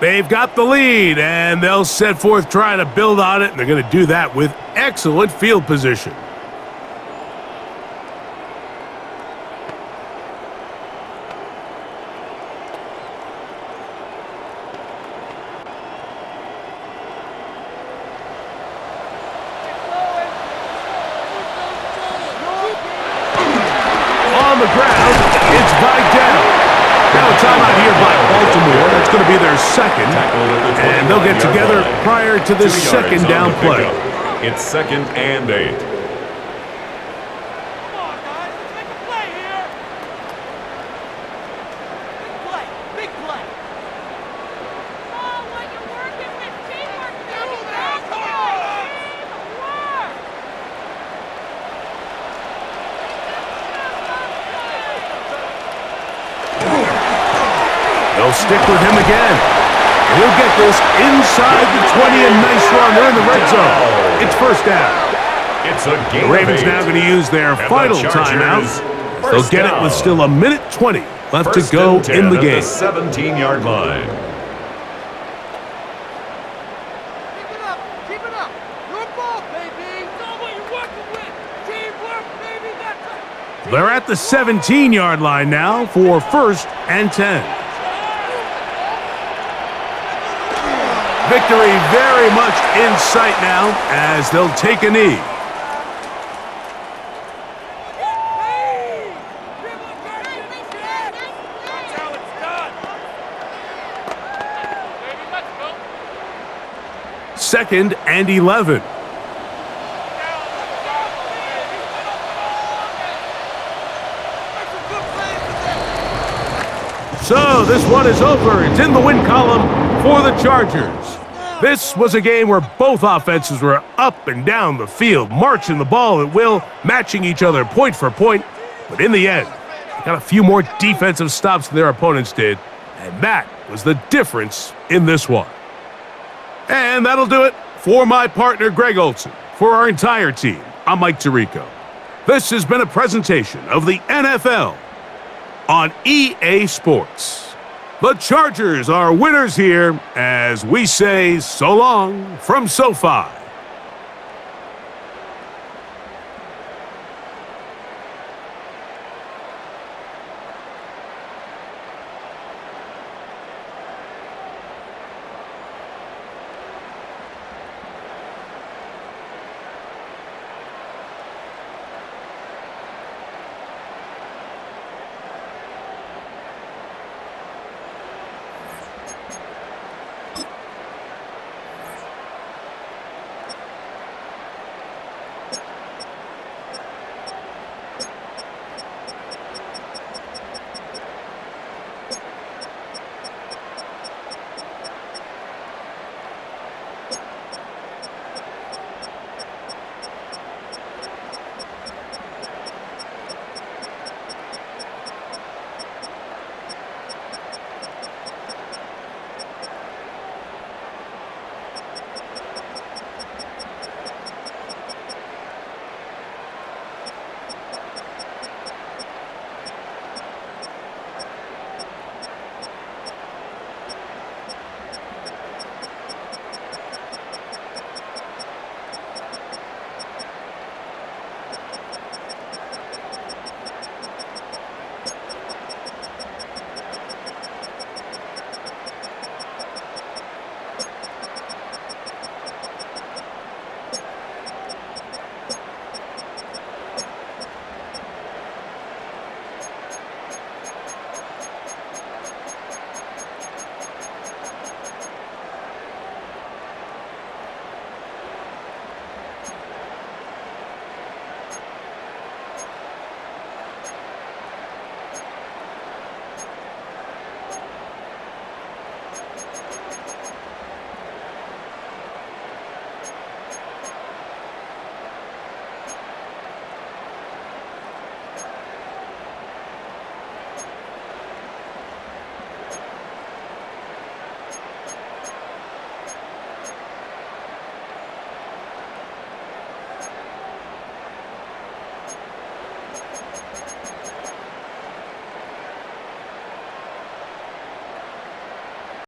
S1: They've got the lead, and they'll set forth trying to build on it, and they're going to do that with excellent field position. On the ground, it's Vidal. Now a timeout here by Baltimore. That's going to be their second. And they'll get together prior to the second down play.
S3: It's 2nd and 8.
S4: Come on, guys. Let's make a play here. Big play.
S7: Oh, when you're working with teamwork, baby,
S4: Come
S7: that's
S4: on.
S7: teamwork.
S1: They'll stick with him again. He'll get this inside the 20, and nice run. They're in the red zone. It's first down.
S3: It's a game.
S1: The Ravens now going to use their final timeout. They'll get it with still 1:20 left to go in the game.
S3: 17-yard line.
S4: Keep it up. Your ball, baby. Know what you're working with. Teamwork, baby. That's it.
S1: They're at the 17-yard line now for 1st and 10. Victory very much in sight now as they'll take a knee.
S4: That's how it's done.
S1: 2nd and 11. So this one is over. It's in the win column for the Chargers. This was a game where both offenses were up and down the field, marching the ball at will, matching each other point for point. But in the end, they got a few more defensive stops than their opponents did, and that was the difference in this one. And that'll do it for my partner, Greg Olson. For our entire team, I'm Mike Tirico. This has been a presentation of the NFL on EA Sports. The Chargers are winners here as we say so long from SoFi.